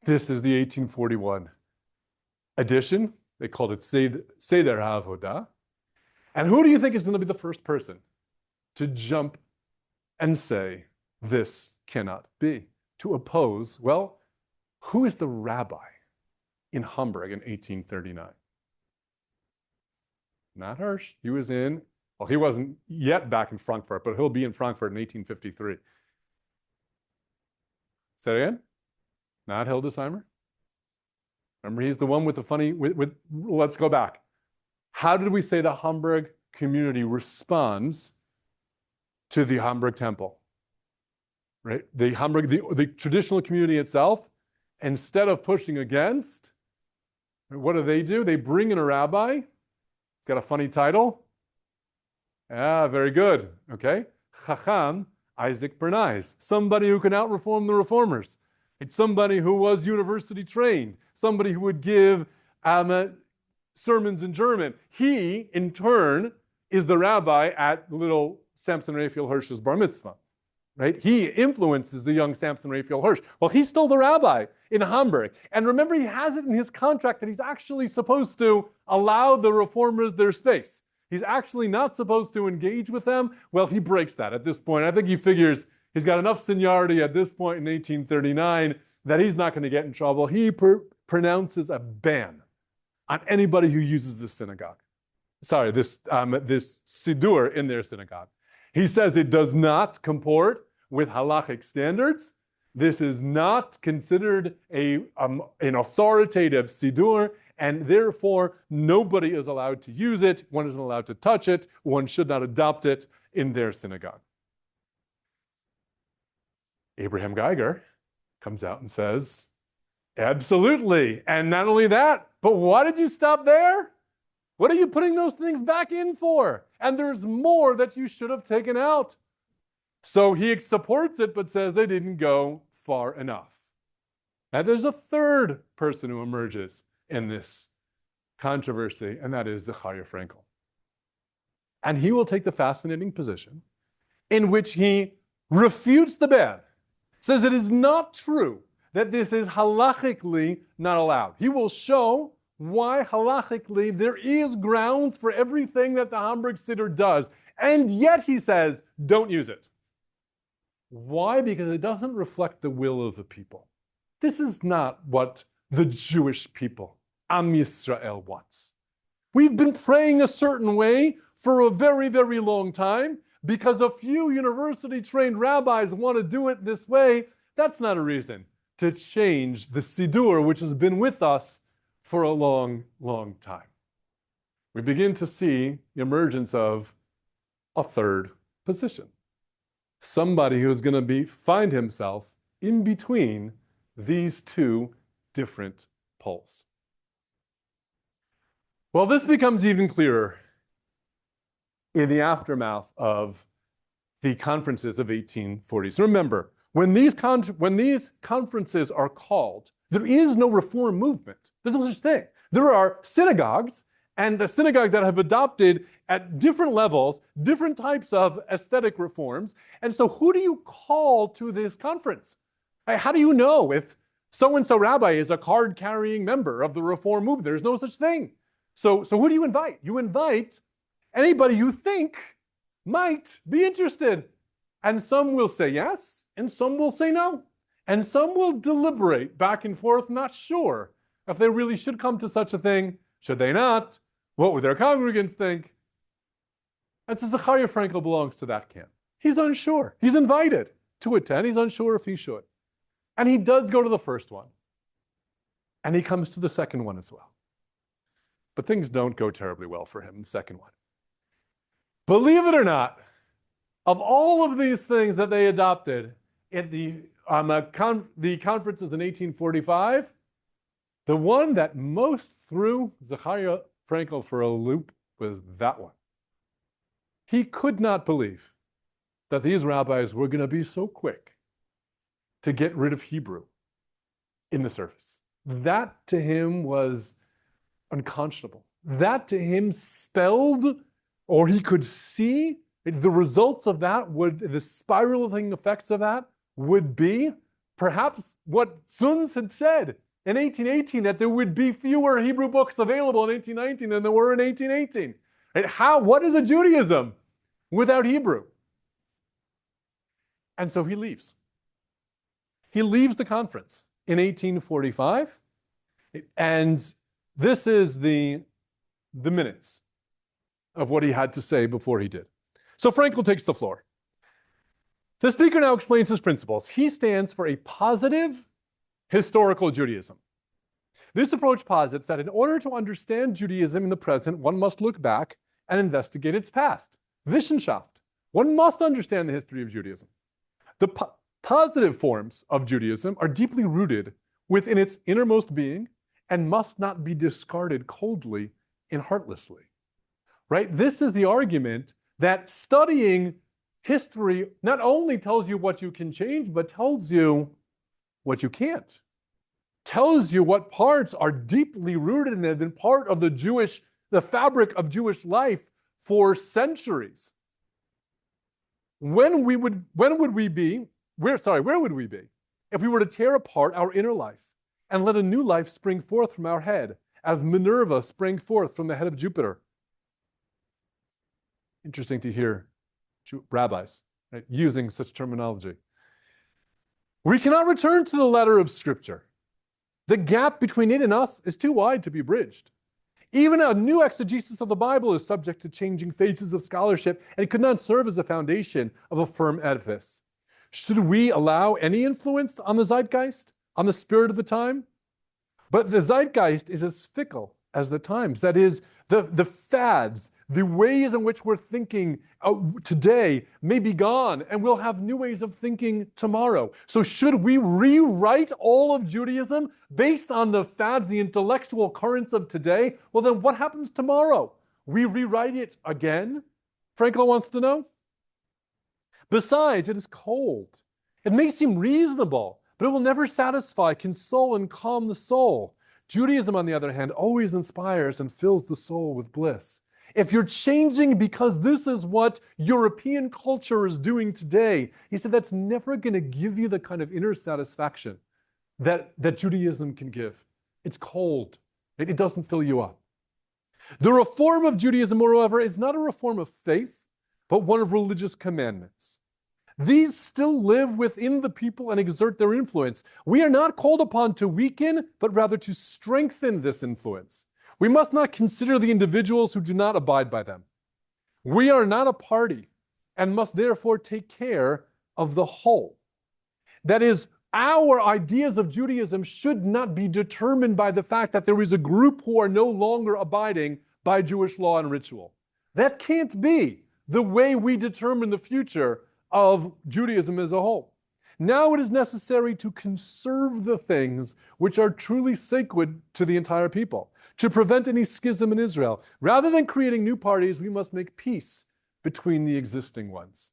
This is the 1841 edition They called it Seder HaAvodah. And who do you think is going to be the first person to jump and say, this cannot be? To oppose, well, who is the rabbi in Hamburg in 1839? Not Hirsch. He was in, well, he wasn't yet back in Frankfurt, but he'll be in Frankfurt in 1853. Say it again? Not Hildesheimer? Remember, he's the one with the funny, let's go back. How did we say the Hamburg community responds to the Hamburg temple? Right? The traditional community itself, instead of pushing against, what do? They bring in a rabbi. He's got a funny title. Ah, very good. Okay. Chacham Isaac Bernays, somebody who can outreform the reformers. It's somebody who was university trained, somebody who would give sermons in German. He, in turn, is the rabbi at little Samson Raphael Hirsch's bar mitzvah. Right? He influences the young Samson Raphael Hirsch. Well, he's still the rabbi in Hamburg. And remember, he has it in his contract that he's actually supposed to allow the reformers their space. He's actually not supposed to engage with them. Well, he breaks that at this point. I think he figures he's got enough seniority at this point in 1839 that he's not going to get in trouble. He pronounces a ban on anybody who uses this synagogue. Sorry, this siddur in their synagogue. He says it does not comport with halachic standards. This is not considered an authoritative siddur, and therefore nobody is allowed to use it. One isn't allowed to touch it. One should not adopt it in their synagogue. Abraham Geiger comes out and says, absolutely. And not only that, but why did you stop there? What are you putting those things back in for? And there's more that you should have taken out. So he supports it, but says they didn't go far enough. Now there's a third person who emerges in this controversy, and that is Zechariah Frankel. And he will take the fascinating position in which he refutes the ban, says it is not true that this is halachically not allowed. He will show why halachically there is grounds for everything that the Hamburg Siddur does, and yet he says, don't use it. Why? Because it doesn't reflect the will of the people. This is not what the Jewish people, Am Yisrael, wants. We've been praying a certain way for a very, very long time. Because a few university-trained rabbis want to do it this way, that's not a reason to change the siddur, which has been with us for a long, long time. We begin to see the emergence of a third position. Somebody who's going to find himself in between these two different poles. Well, this becomes even clearer in the aftermath of the conferences of 1840. So remember, when these conferences are called, there is no reform movement. There's no such thing. There are synagogues, and the synagogues that have adopted at different levels, different types of aesthetic reforms. And so who do you call to this conference? How do you know if so-and-so rabbi is a card-carrying member of the reform movement? There's no such thing. So who do you invite? You invite anybody you think might be interested. And some will say yes, and some will say no. And some will deliberate back and forth, not sure if they really should come to such a thing. Should they not? What would their congregants think? And so Zechariah Frankel belongs to that camp. He's unsure. He's invited to attend. He's unsure if he should. And he does go to the first one. And he comes to the second one as well. But things don't go terribly well for him in the second one. Believe it or not, of all of these things that they adopted at the conferences in 1845, the one that most threw Zechariah Frankel for a loop was that one. He could not believe that these rabbis were going to be so quick to get rid of Hebrew in the service. That to him was unconscionable. That to him spelled, or he could see, the results of that the spiraling effects of that would be perhaps what Zunz had said in 1818 that there would be fewer Hebrew books available in 1819 than there were in 1818. Right? What is a Judaism without Hebrew? And so he leaves. He leaves the conference in 1845, and this is the minutes of what he had to say before he did. So Frankel takes the floor. The speaker now explains his principles. He stands for a positive historical Judaism. This approach posits that in order to understand Judaism in the present, one must look back and investigate its past. Wissenschaft. One must understand the history of Judaism. The positive forms of Judaism are deeply rooted within its innermost being and must not be discarded coldly and heartlessly. Right? This is the argument that studying history not only tells you what you can change, but tells you what you can't. Tells you what parts are deeply rooted and have been part of the fabric of Jewish life for centuries. Where would we be if we were to tear apart our inner life and let a new life spring forth from our head, as Minerva sprang forth from the head of Jupiter? Interesting to hear rabbis, right, using such terminology. We cannot return to the letter of Scripture. The gap between it and us is too wide to be bridged. Even a new exegesis of the Bible is subject to changing phases of scholarship and could not serve as a foundation of a firm edifice. Should we allow any influence on the zeitgeist, on the spirit of the time? But the zeitgeist is as fickle as the times. That is, the fads, the ways in which we're thinking today may be gone, and we'll have new ways of thinking tomorrow. So should we rewrite all of Judaism based on the fads, the intellectual currents of today? Well, then what happens tomorrow? We rewrite it again? Frankel wants to know. Besides, it is cold. It may seem reasonable, but it will never satisfy, console, and calm the soul. Judaism, on the other hand, always inspires and fills the soul with bliss. If you're changing because this is what European culture is doing today, he said that's never going to give you the kind of inner satisfaction that Judaism can give. It's cold. It doesn't fill you up. The reform of Judaism, moreover, is not a reform of faith, but one of religious commandments. These still live within the people and exert their influence. We are not called upon to weaken, but rather to strengthen this influence. We must not consider the individuals who do not abide by them. We are not a party and must therefore take care of the whole. That is, our ideas of Judaism should not be determined by the fact that there is a group who are no longer abiding by Jewish law and ritual. That can't be the way we determine the future of Judaism as a whole. Now it is necessary to conserve the things which are truly sacred to the entire people, to prevent any schism in Israel. Rather than creating new parties, we must make peace between the existing ones.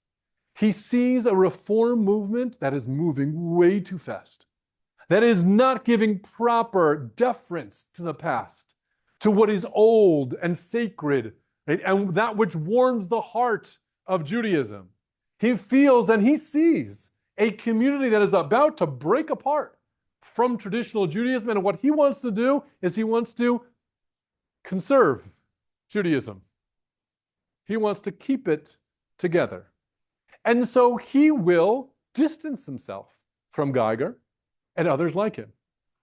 He sees a reform movement that is moving way too fast, that is not giving proper deference to the past, to what is old and sacred, right? And that which warms the heart of Judaism. He feels and he sees a community that is about to break apart from traditional Judaism. And what he wants to do is he wants to conserve Judaism. He wants to keep it together. And so he will distance himself from Geiger and others like him.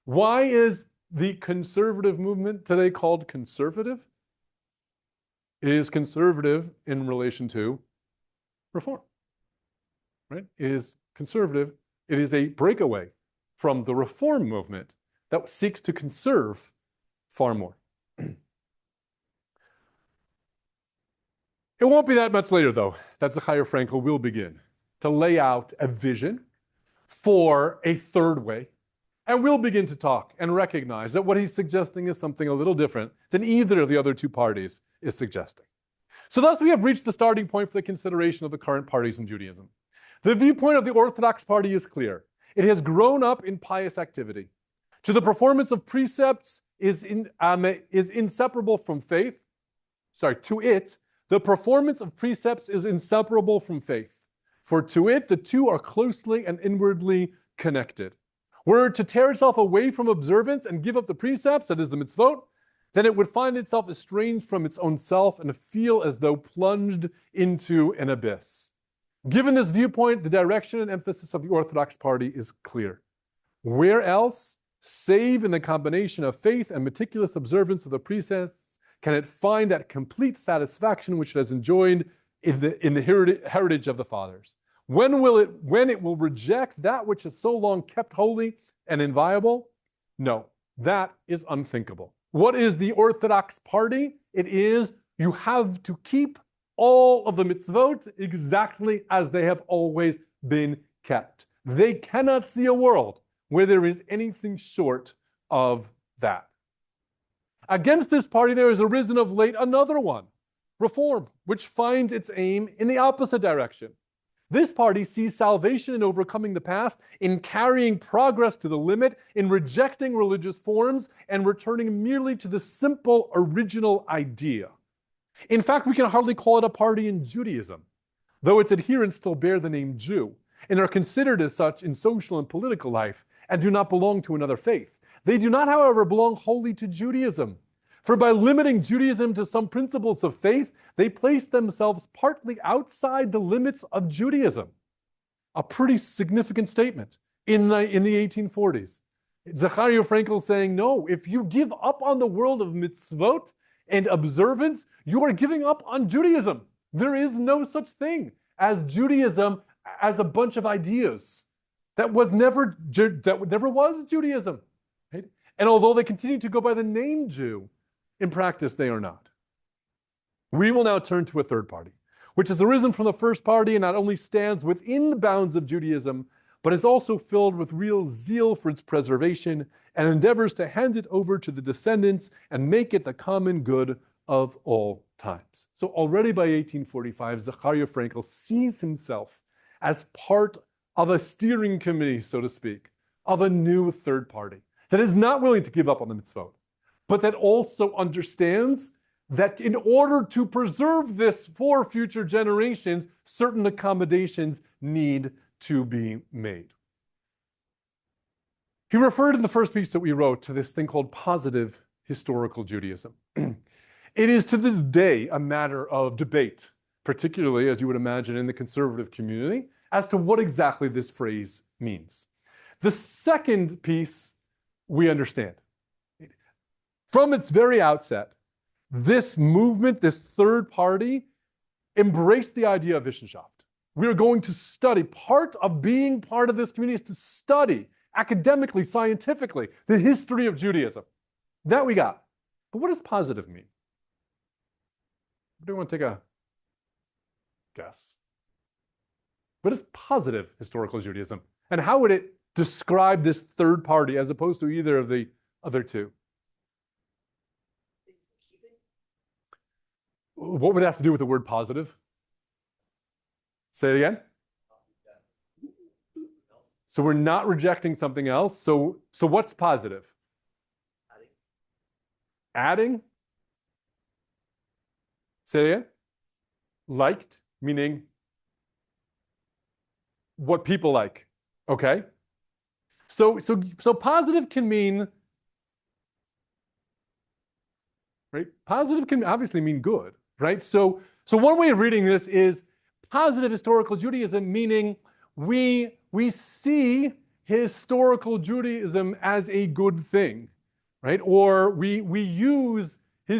Why is the conservative movement today called conservative? It is conservative in relation to reform. Right? It is conservative. It is a breakaway from the reform movement that seeks to conserve far more. It won't be that much later, though, that Zecharia Frankel will begin to lay out a vision for a third way, and we'll begin to talk and recognize that what he's suggesting is something a little different than either of the other two parties is suggesting. So thus we have reached the starting point for the consideration of the current parties in Judaism. The viewpoint of the Orthodox party is clear. It has grown up in pious activity. To the performance of precepts is inseparable from faith. To it, the performance of precepts is inseparable from faith. For to it, the two are closely and inwardly connected. were to tear itself away from observance and give up the precepts, that is the mitzvot, then it would find itself estranged from its own self and feel as though plunged into an abyss. Given this viewpoint, the direction and emphasis of the Orthodox party is clear. Where else, save in the combination of faith and meticulous observance of the precepts, can it find that complete satisfaction which it has enjoyed in the heritage of the fathers? When it will reject that which is so long kept holy and inviolable? No, that is unthinkable. What is the Orthodox party? It is you have to keep all of the mitzvot exactly as they have always been kept. They cannot see a world where there is anything short of that. Against this party, there has arisen of late another one, reform, which finds its aim in the opposite direction. This party sees salvation in overcoming the past, in carrying progress to the limit, in rejecting religious forms, and returning merely to the simple original idea. In fact, we can hardly call it a party in Judaism, though its adherents still bear the name Jew, and are considered as such in social and political life, and do not belong to another faith. They do not, however, belong wholly to Judaism. For by limiting Judaism to some principles of faith, they place themselves partly outside the limits of Judaism. A pretty significant statement in the 1840s. Zachariah Frankel saying, no, if you give up on the world of mitzvot and observance, you are giving up on Judaism. There is no such thing as Judaism as a bunch of ideas. That never was Judaism. Right? And although they continue to go by the name Jew, in practice, they are not. We will now turn to a third party, which has arisen from the first party and not only stands within the bounds of Judaism, but is also filled with real zeal for its preservation and endeavors to hand it over to the descendants and make it the common good of all times. So already by 1845, Zachariah Frankel sees himself as part of a steering committee, so to speak, of a new third party that is not willing to give up on the mitzvot, but that also understands that in order to preserve this for future generations, certain accommodations need to be made. He referred in the first piece that we wrote to this thing called positive historical Judaism. It is to this day a matter of debate, particularly, as you would imagine, in the conservative community, as to what exactly this phrase means. The second piece we understand. From its very outset, this movement, this third party, embraced the idea of Wissenschaft. We are going to study. Part of being part of this community is to study academically, scientifically, the history of Judaism. That we got. But what does positive mean? Do you want to take a guess? What is positive historical Judaism? And how would it describe this third party as opposed to either of the other two? What would it have to do with the word positive? Say it again. So we're not rejecting something else. So what's positive? Adding? Say it again. Liked, meaning what people like. Okay. So positive can mean, right? Positive can obviously mean good, right? So one way of reading this is positive historical Judaism, meaning we see historical Judaism as a good thing, right? Or we use the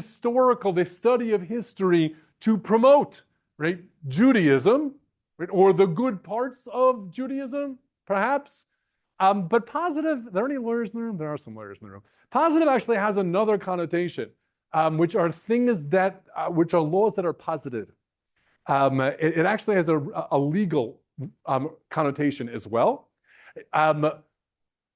study of history to promote, right, Judaism, right, or the good parts of Judaism, perhaps. But positive, are there any lawyers in the room? There are some lawyers in the room. Positive actually has another connotation, which are things that, which are laws that are posited. It actually has a legal connotation as well,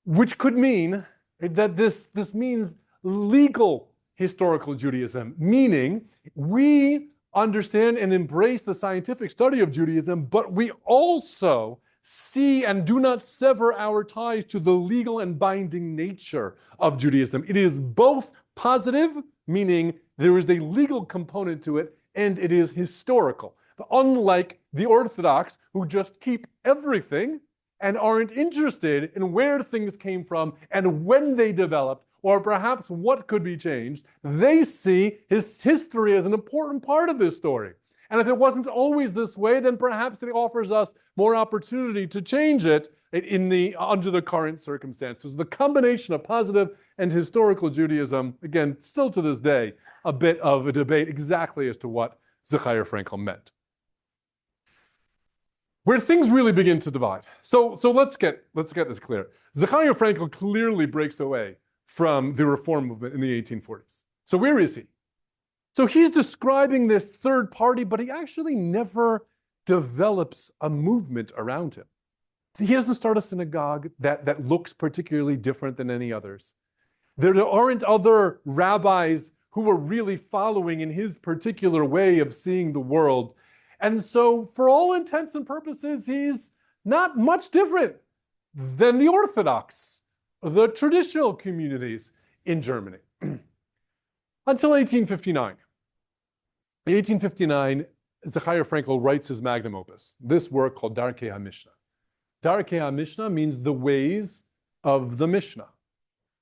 which could mean that this means legal historical Judaism, meaning we understand and embrace the scientific study of Judaism, but we also see and do not sever our ties to the legal and binding nature of Judaism. It is both positive, meaning there is a legal component to it, and it is historical. But unlike the Orthodox, who just keep everything, and aren't interested in where things came from and when they developed, or perhaps what could be changed, they see his history as an important part of this story. And if it wasn't always this way, then perhaps it offers us more opportunity to change it under the current circumstances. The combination of positive and historical Judaism, again, still to this day, a bit of a debate exactly as to what Zecharia Frankel meant. Where things really begin to divide. So let's get this clear. Zecharia Frankel clearly breaks away from the reform movement in the 1840s. So where is he? So he's describing this third party, but he actually never develops a movement around him. He doesn't start a synagogue that looks particularly different than any others. There aren't other rabbis who are really following in his particular way of seeing the world. And so for all intents and purposes, he's not much different than the Orthodox, the traditional communities in Germany. Until 1859. In 1859, Zecharia Frankel writes his magnum opus, this work called Darkei HaMishnah. Darkei HaMishnah means the ways of the Mishnah.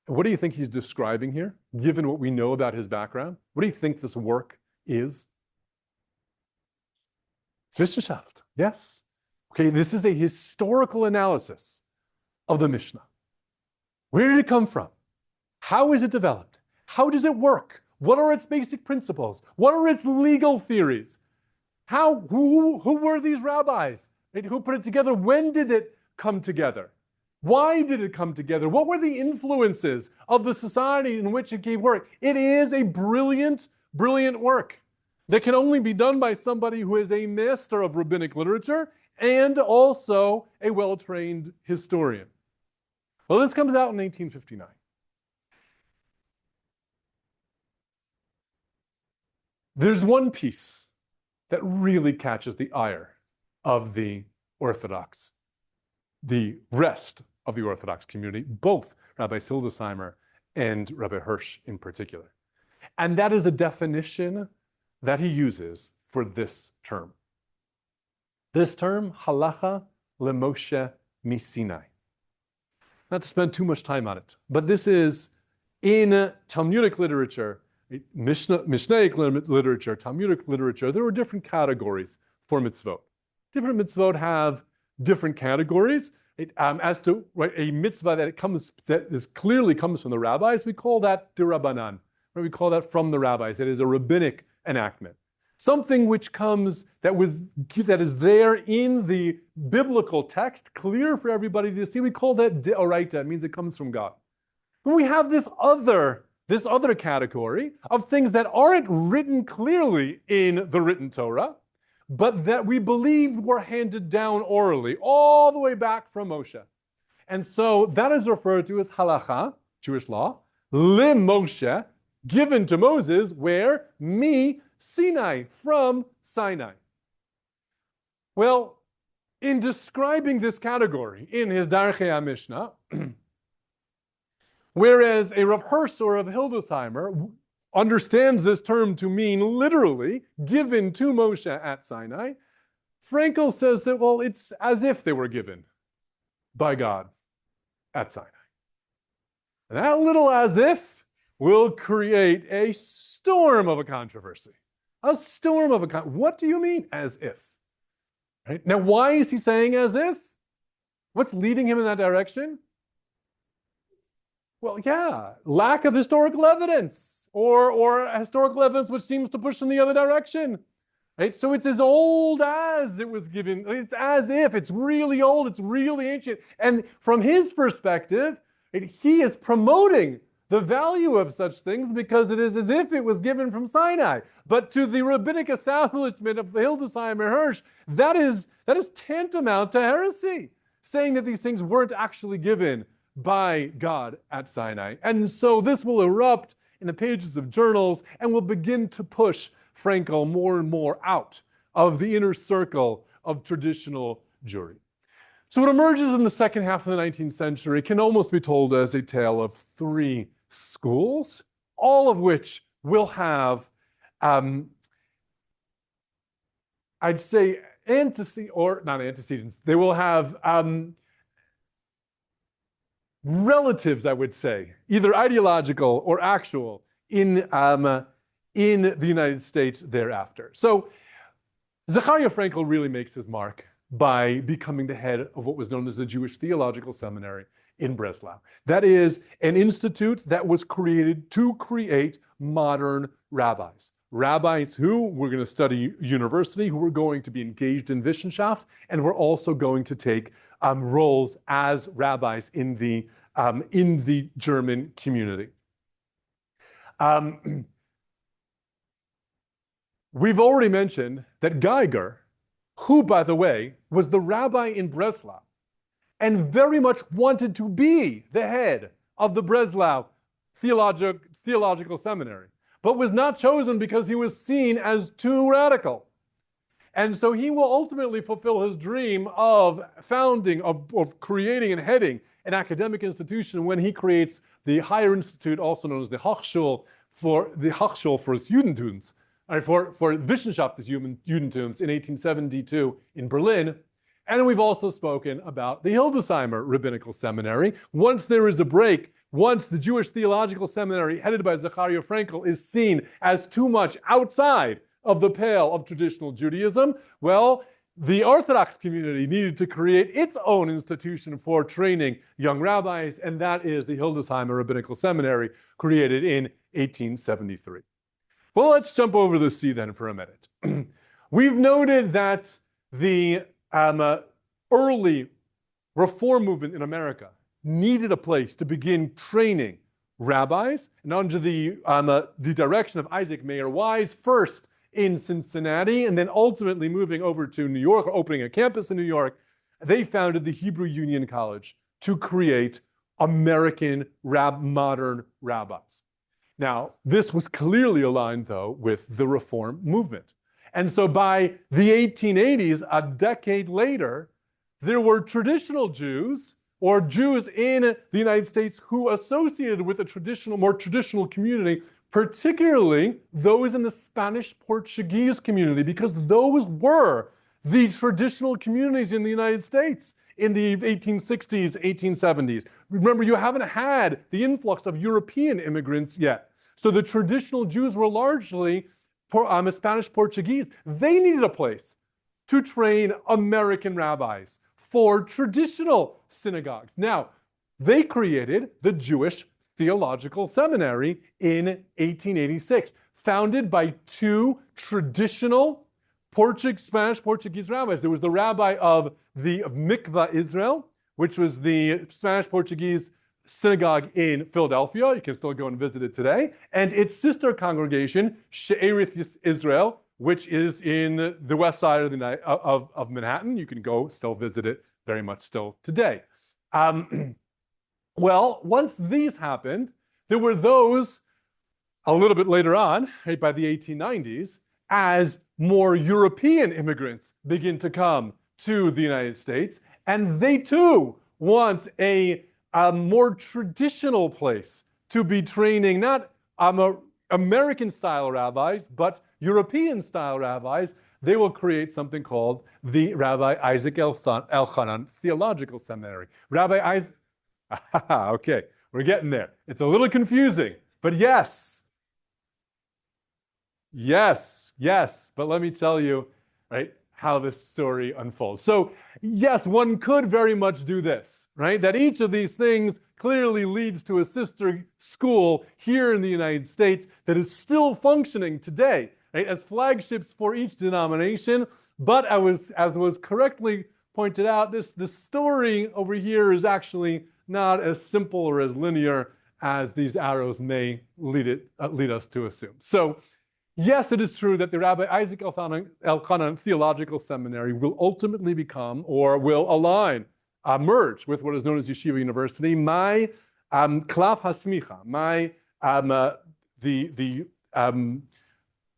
What do you think he's describing here, given what we know about his background? What do you think this work is? It's Wissenschaft, yes. Okay, this is a historical analysis of the Mishnah. Where did it come from? How is it developed? How does it work? What are its basic principles? What are its legal theories? Who were these rabbis? Who put it together? When did it come together? Why did it come together? What were the influences of the society in which it gave work? It is a brilliant, brilliant work that can only be done by somebody who is a master of rabbinic literature and also a well-trained historian. Well, this comes out in 1859. There's one piece that really catches the ire of the Orthodox, the rest of the Orthodox community, both Rabbi Hildesheimer and Rabbi Hirsch in particular. And that is a definition that he uses for this term. This term, halacha lemoshe misinai. Not to spend too much time on it, but this is in Talmudic literature, Mishnaic literature, Talmudic literature, there were different categories for mitzvot. Different mitzvot have different categories. As to a mitzvah that clearly comes from the rabbis, we call that dirabanan. We call that from the rabbis. It is a rabbinic enactment. Something which comes that is there in the biblical text, clear for everybody to see. We call that deoraita. It means it comes from God. But we have this other category of things that aren't written clearly in the written Torah, but that we believe were handed down orally all the way back from Moshe. And so that is referred to as halacha, Jewish law, lim Moshe, given to Moses, where? Sinai, from Sinai. Well, in describing this category in his Darkei HaMishnah, whereas a Rav Hirsch or Rav Hildesheimer understands this term to mean literally given to Moshe at Sinai, Frankel says that, well, it's as if they were given by God at Sinai. And that little as if will create a storm of a controversy. A storm of a what do you mean as if? Right? Now, why is he saying as if? What's leading him in that direction? Well, yeah, lack of historical evidence or historical evidence which seems to push in the other direction. Right? So it's as old as it was given. It's as if. It's really old. It's really ancient. And from his perspective, he is promoting the value of such things because it is as if it was given from Sinai. But to the rabbinic establishment of Hildesheimer Hirsch, that is tantamount to heresy, saying that these things weren't actually given by God at Sinai. And so this will erupt in the pages of journals and will begin to push Frankel more and more out of the inner circle of traditional Jewry. So what emerges in the second half of the 19th century can almost be told as a tale of three schools, all of which will have, I'd say, not antecedents. They will have relatives, I would say, either ideological or actual, in the United States thereafter. So Zechariah Frankel really makes his mark by becoming the head of what was known as the Jewish Theological Seminary in Breslau. That is an institute that was created to create modern rabbis. Rabbis who were going to study university, who were going to be engaged in Wissenschaft, and were also going to take roles as rabbis in the German community. We've already mentioned that Geiger, who, by the way, was the rabbi in Breslau, and very much wanted to be the head of the Breslau Theological Seminary, but was not chosen because he was seen as too radical. And so he will ultimately fulfill his dream of founding, of creating and heading an academic institution when he creates the higher institute, also known as the Hochschule for Judentums, for Wissenschaft des Judentums in 1872 in Berlin. And we've also spoken about the Hildesheimer Rabbinical Seminary. Once there is a break, once the Jewish Theological Seminary headed by Zechariah Frankel is seen as too much outside of the pale of traditional Judaism, well, the Orthodox community needed to create its own institution for training young rabbis, and that is the Hildesheimer Rabbinical Seminary, created in 1873. Well, let's jump over the sea then for a minute. We've noted that the early reform movement in America needed a place to begin training rabbis, and under the direction of Isaac Mayer Wise, first in Cincinnati, and then ultimately moving over to New York, opening a campus in New York, they founded the Hebrew Union College to create American modern rabbis. Now, this was clearly aligned, though, with the Reform movement. And so by the 1880s, a decade later, there were traditional Jews, or Jews in the United States, who associated with a more traditional community, particularly those in the Spanish-Portuguese community, because those were the traditional communities in the United States in the 1860s, 1870s. Remember, you haven't had the influx of European immigrants yet. So the traditional Jews were largely Spanish-Portuguese. They needed a place to train American rabbis for traditional synagogues. Now, they created the Jewish Theological Seminary in 1886, founded by two traditional Spanish-Portuguese rabbis. There was the rabbi of Mikvah, Israel, which was the Spanish-Portuguese synagogue in Philadelphia. You can still go and visit it today. And its sister congregation, She'erith Israel, which is in the west side of Manhattan. You can go still visit it very much still today. Well, once these happened, there were those a little bit later on, right, by the 1890s, as more European immigrants begin to come to the United States, and they too want a more traditional place to be training not American-style rabbis, but European-style rabbis. They will create something called the Rabbi Isaac Elchanan Theological Seminary. Rabbi Isaac, okay, we're getting there. It's a little confusing, but yes, but let me tell you, right, how this story unfolds. So yes, one could very much do this, right? That each of these things clearly leads to a sister school here in the United States that is still functioning today, right, as flagships for each denomination. But as was correctly pointed out, this story over here is actually not as simple or as linear as these arrows may lead us to assume. So yes, it is true that the Rabbi Isaac Elchanan Theological Seminary will ultimately become, or will merge with what is known as Yeshiva University. My klaf hasmicha,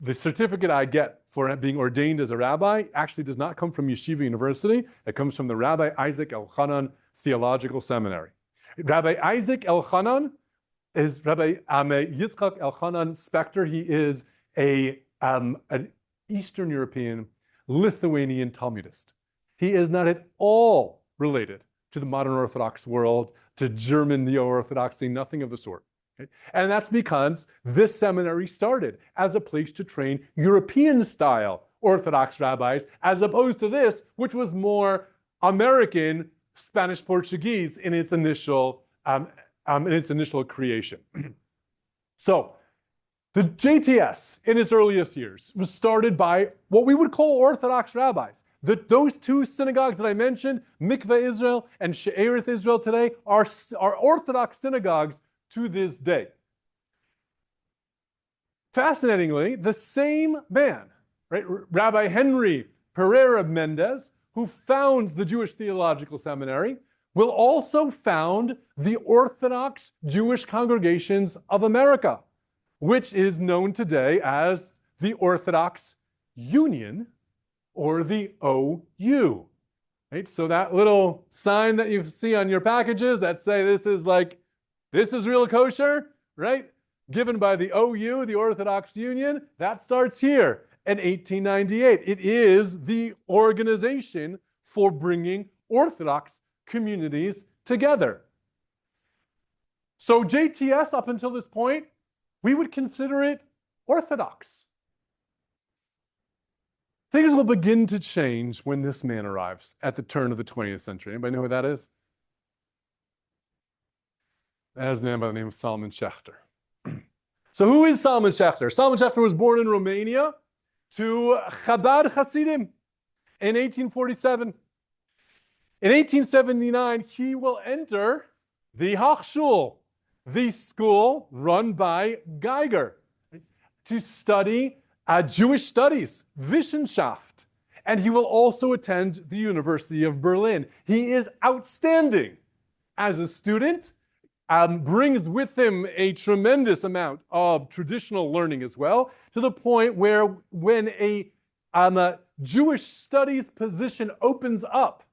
the certificate I get for being ordained as a rabbi actually does not come from Yeshiva University. It comes from the Rabbi Isaac Elchanan Theological Seminary. Rabbi Isaac Elchanan is Rabbi Yitzchak Elchanan Spector. He is an Eastern European Lithuanian Talmudist. He is not at all related to the modern Orthodox world, to German neo-Orthodoxy, nothing of the sort. Okay? And that's because this seminary started as a place to train European-style Orthodox rabbis, as opposed to this, which was more American, Spanish-Portuguese in its initial creation. So, the JTS in its earliest years was started by what we would call Orthodox rabbis. Those two synagogues that I mentioned, Mikveh Israel and She'erith Israel today, are Orthodox synagogues to this day. Fascinatingly, the same man, right, Rabbi Henry Pereira Mendez, who founds the Jewish Theological Seminary, will also found the Orthodox Jewish Congregations of America, which is known today as the Orthodox Union, or the OU. Right? So that little sign that you see on your packages that say this is real kosher, right? Given by the OU, the Orthodox Union, that starts here in 1898. It is the organization for bringing Orthodox communities together. So JTS, up until this point, we would consider it Orthodox. Things will begin to change when this man arrives at the turn of the 20th century. Anybody know who that is? That is a man by the name of Solomon Schechter. So who is Solomon Schechter? Solomon Schechter was born in Romania to Chabad Hasidim in 1847. In 1879, he will enter the Hochschule, the school run by Geiger, to study Jewish studies, Wissenschaft, and he will also attend the University of Berlin. He is outstanding as a student, brings with him a tremendous amount of traditional learning as well, to the point where when a Jewish studies position opens up,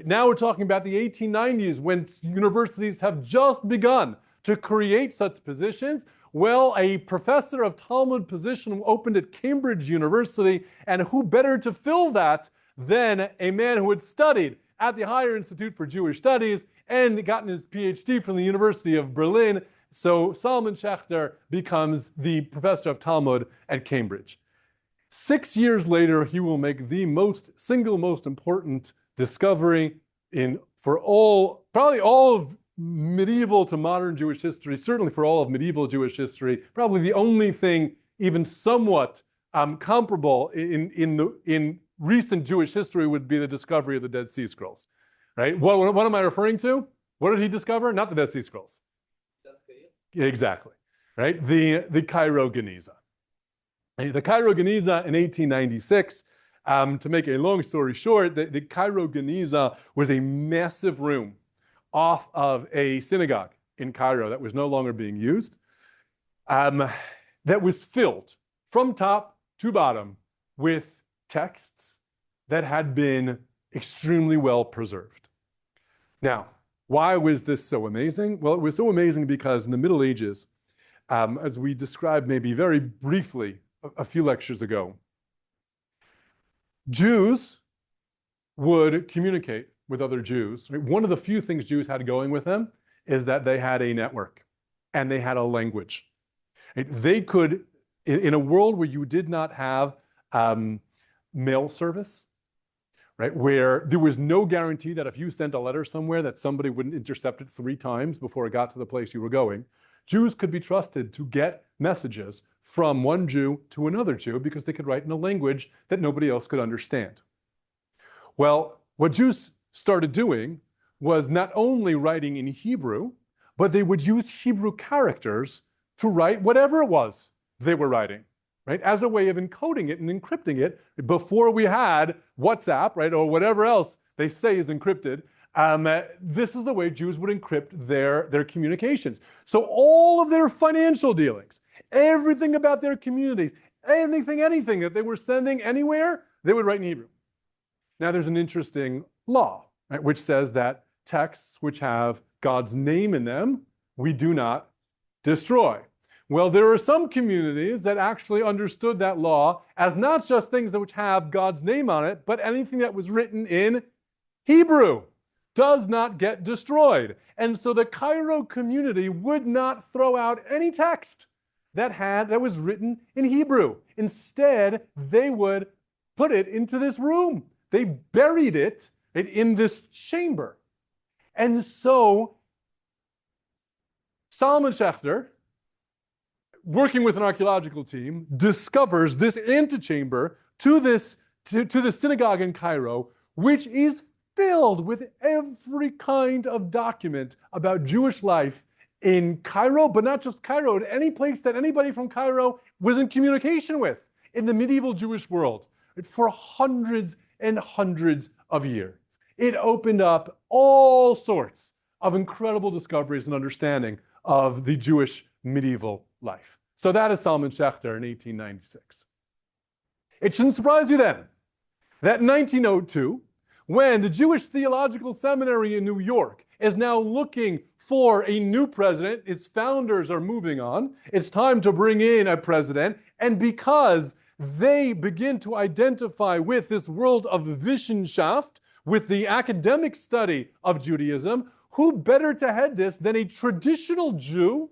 now we're talking about the 1890s, when universities have just begun to create such positions. Well, a professor of Talmud position opened at Cambridge University, and who better to fill that than a man who had studied at the Higher Institute for Jewish Studies and gotten his PhD from the University of Berlin. So Solomon Schechter becomes the professor of Talmud at Cambridge. 6 years later, he will make the single most important discovery probably all of medieval to modern Jewish history, certainly for all of medieval Jewish history, probably the only thing even somewhat comparable in recent Jewish history would be the discovery of the Dead Sea Scrolls. Right? What am I referring to? What did he discover? Not the Dead Sea Scrolls. Exactly. Right? The Cairo Geniza. The Cairo Geniza in 1896. To make a long story short, the Cairo Geniza was a massive room off of a synagogue in Cairo that was no longer being used, that was filled from top to bottom with texts that had been extremely well preserved. Now, why was this so amazing? Well, it was so amazing because in the Middle Ages, as we described maybe very briefly a few lectures ago, Jews would communicate with other Jews. One of the few things Jews had going with them is that they had a network and they had a language. They could, in a world where you did not have mail service, right, where there was no guarantee that if you sent a letter somewhere that somebody wouldn't intercept it 3 times before it got to the place you were going, Jews could be trusted to get messages from one Jew to another Jew because they could write in a language that nobody else could understand. Well, what Jews started doing was not only writing in Hebrew, but they would use Hebrew characters to write whatever it was they were writing, right? As a way of encoding it and encrypting it before we had WhatsApp, right? Or whatever else they say is encrypted. This is the way Jews would encrypt their communications. So all of their financial dealings, everything about their communities, anything that they were sending anywhere, they would write in Hebrew. Now there's an interesting law, right, which says that texts which have God's name in them, we do not destroy. Well, there are some communities that actually understood that law as not just things which have God's name on it, but anything that was written in Hebrew. does not get destroyed. And so the Cairo community would not throw out any text that was written in Hebrew. Instead, they would put it into this room. They buried it in this chamber. And so Solomon Schechter, working with an archaeological team, discovers this antechamber to the synagogue in Cairo, which is filled with every kind of document about Jewish life in Cairo, but not just Cairo, in any place that anybody from Cairo was in communication with in the medieval Jewish world for hundreds and hundreds of years. It opened up all sorts of incredible discoveries and understanding of the Jewish medieval life. So that is Solomon Schechter in 1896. It shouldn't surprise you then that in 1902, when the Jewish Theological Seminary in New York is now looking for a new president, its founders are moving on, it's time to bring in a president, and because they begin to identify with this world of Wissenschaft, with the academic study of Judaism, who better to head this than a traditional Jew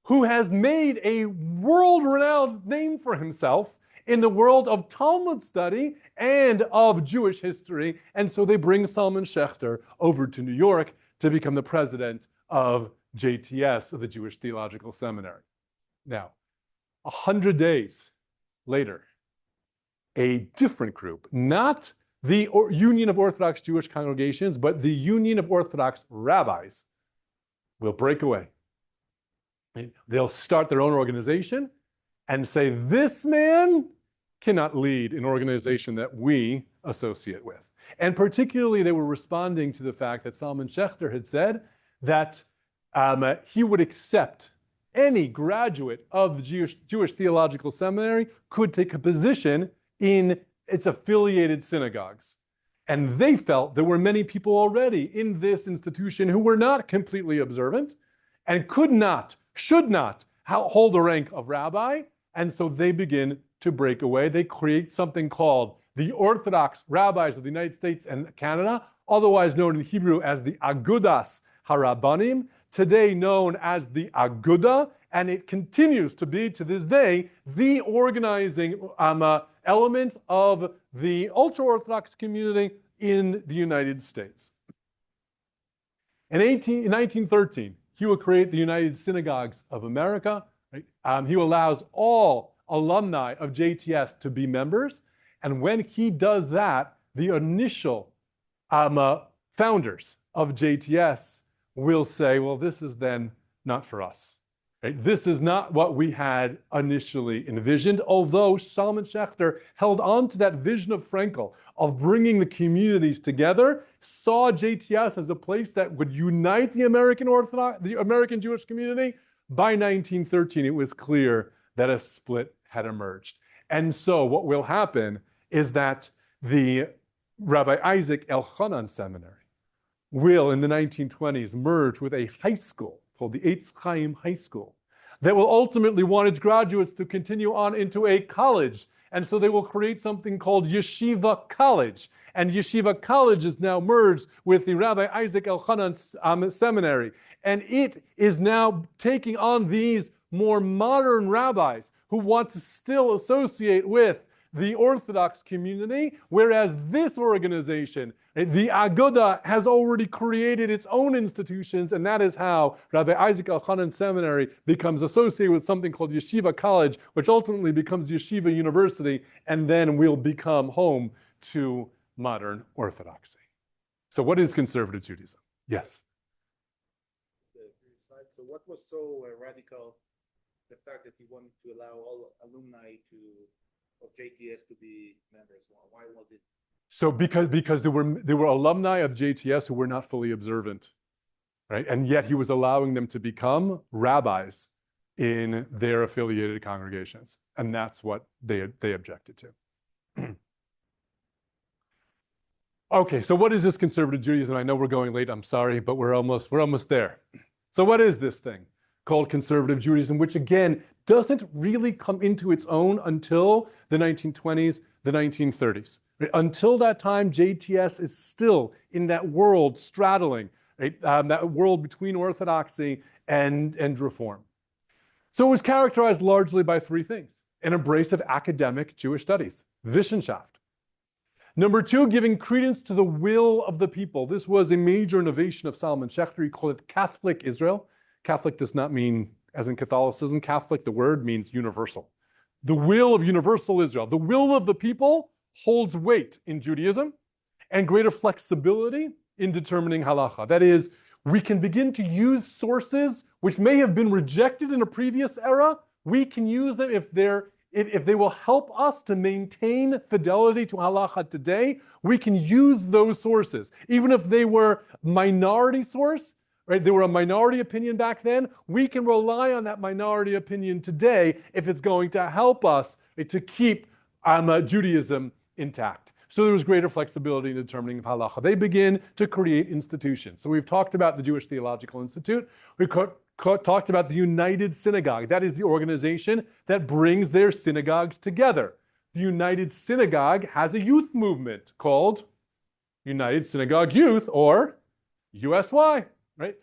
who has made a world-renowned name for himself in the world of Talmud study and of Jewish history. And so they bring Solomon Schechter over to New York to become the president of JTS, of the Jewish Theological Seminary. Now, 100 days later, a different group, not the Union of Orthodox Jewish Congregations, but the Union of Orthodox Rabbis, will break away. They'll start their own organization and say, this man cannot lead an organization that we associate with. And particularly, they were responding to the fact that Solomon Schechter had said that he would accept any graduate of the Jewish Theological Seminary could take a position in its affiliated synagogues. And they felt there were many people already in this institution who were not completely observant and could not, should not hold the rank of rabbi. And so they begin to break away. They create something called the Orthodox Rabbis of the United States and Canada, otherwise known in Hebrew as the Agudas Harabanim, today known as the Aguda, and it continues to be, to this day, the organizing element of the ultra-Orthodox community in the United States. In 1913, he will create the United Synagogues of America. Right? He allows all alumni of JTS to be members. And when he does that, the initial founders of JTS will say, well, this is then not for us. Right? This is not what we had initially envisioned, although Solomon Schechter held on to that vision of Frankel of bringing the communities together, saw JTS as a place that would unite the American Jewish community. By 1913, it was clear that a split had emerged. And so what will happen is that the Rabbi Isaac Elchanan Seminary will, in the 1920s, merge with a high school called the Eitz Chaim High School that will ultimately want its graduates to continue on into a college. And so they will create something called Yeshiva College. And Yeshiva College is now merged with the Rabbi Isaac Elchanan Seminary. And it is now taking on these more modern rabbis who want to still associate with the Orthodox community, whereas this organization, the Aguda, has already created its own institutions, and that is how Rabbi Isaac Elchanan Seminary becomes associated with something called Yeshiva College, which ultimately becomes Yeshiva University, and then will become home to modern Orthodoxy. So what is conservative Judaism? Yes? So what was so radical, the fact that he wanted to allow all alumni of JTS to be members? Why was it? So because there were alumni of JTS who were not fully observant, right? And yet he was allowing them to become rabbis in their affiliated congregations, and that's what they objected to. Okay, so what is this conservative Judaism? I know we're going late. I'm sorry, but we're almost there. So what is this thing called conservative Judaism, which again doesn't really come into its own until the 1920s, the 1930s? Right? Until that time, JTS is still in that world straddling, right? That world between Orthodoxy and Reform. So it was characterized largely by three things: an embrace of academic Jewish studies, Wissenschaft. Number two, giving credence to the will of the people. This was a major innovation of Solomon Schechter. He called it Catholic Israel. Catholic does not mean, as in Catholicism, Catholic, the word means universal. The will of universal Israel. The will of the people holds weight in Judaism and greater flexibility in determining halacha. That is, we can begin to use sources which may have been rejected in a previous era. We can use them if they will help us to maintain fidelity to halacha today. We can use those sources. Even if they were minority source, right? They were a minority opinion back then. We can rely on that minority opinion today if it's going to help us to keep Judaism intact. So there was greater flexibility in determining halacha. They begin to create institutions. So we've talked about the Jewish Theological Institute. We've talked about the United Synagogue. That is the organization that brings their synagogues together. The United Synagogue has a youth movement called United Synagogue Youth, or USY, right?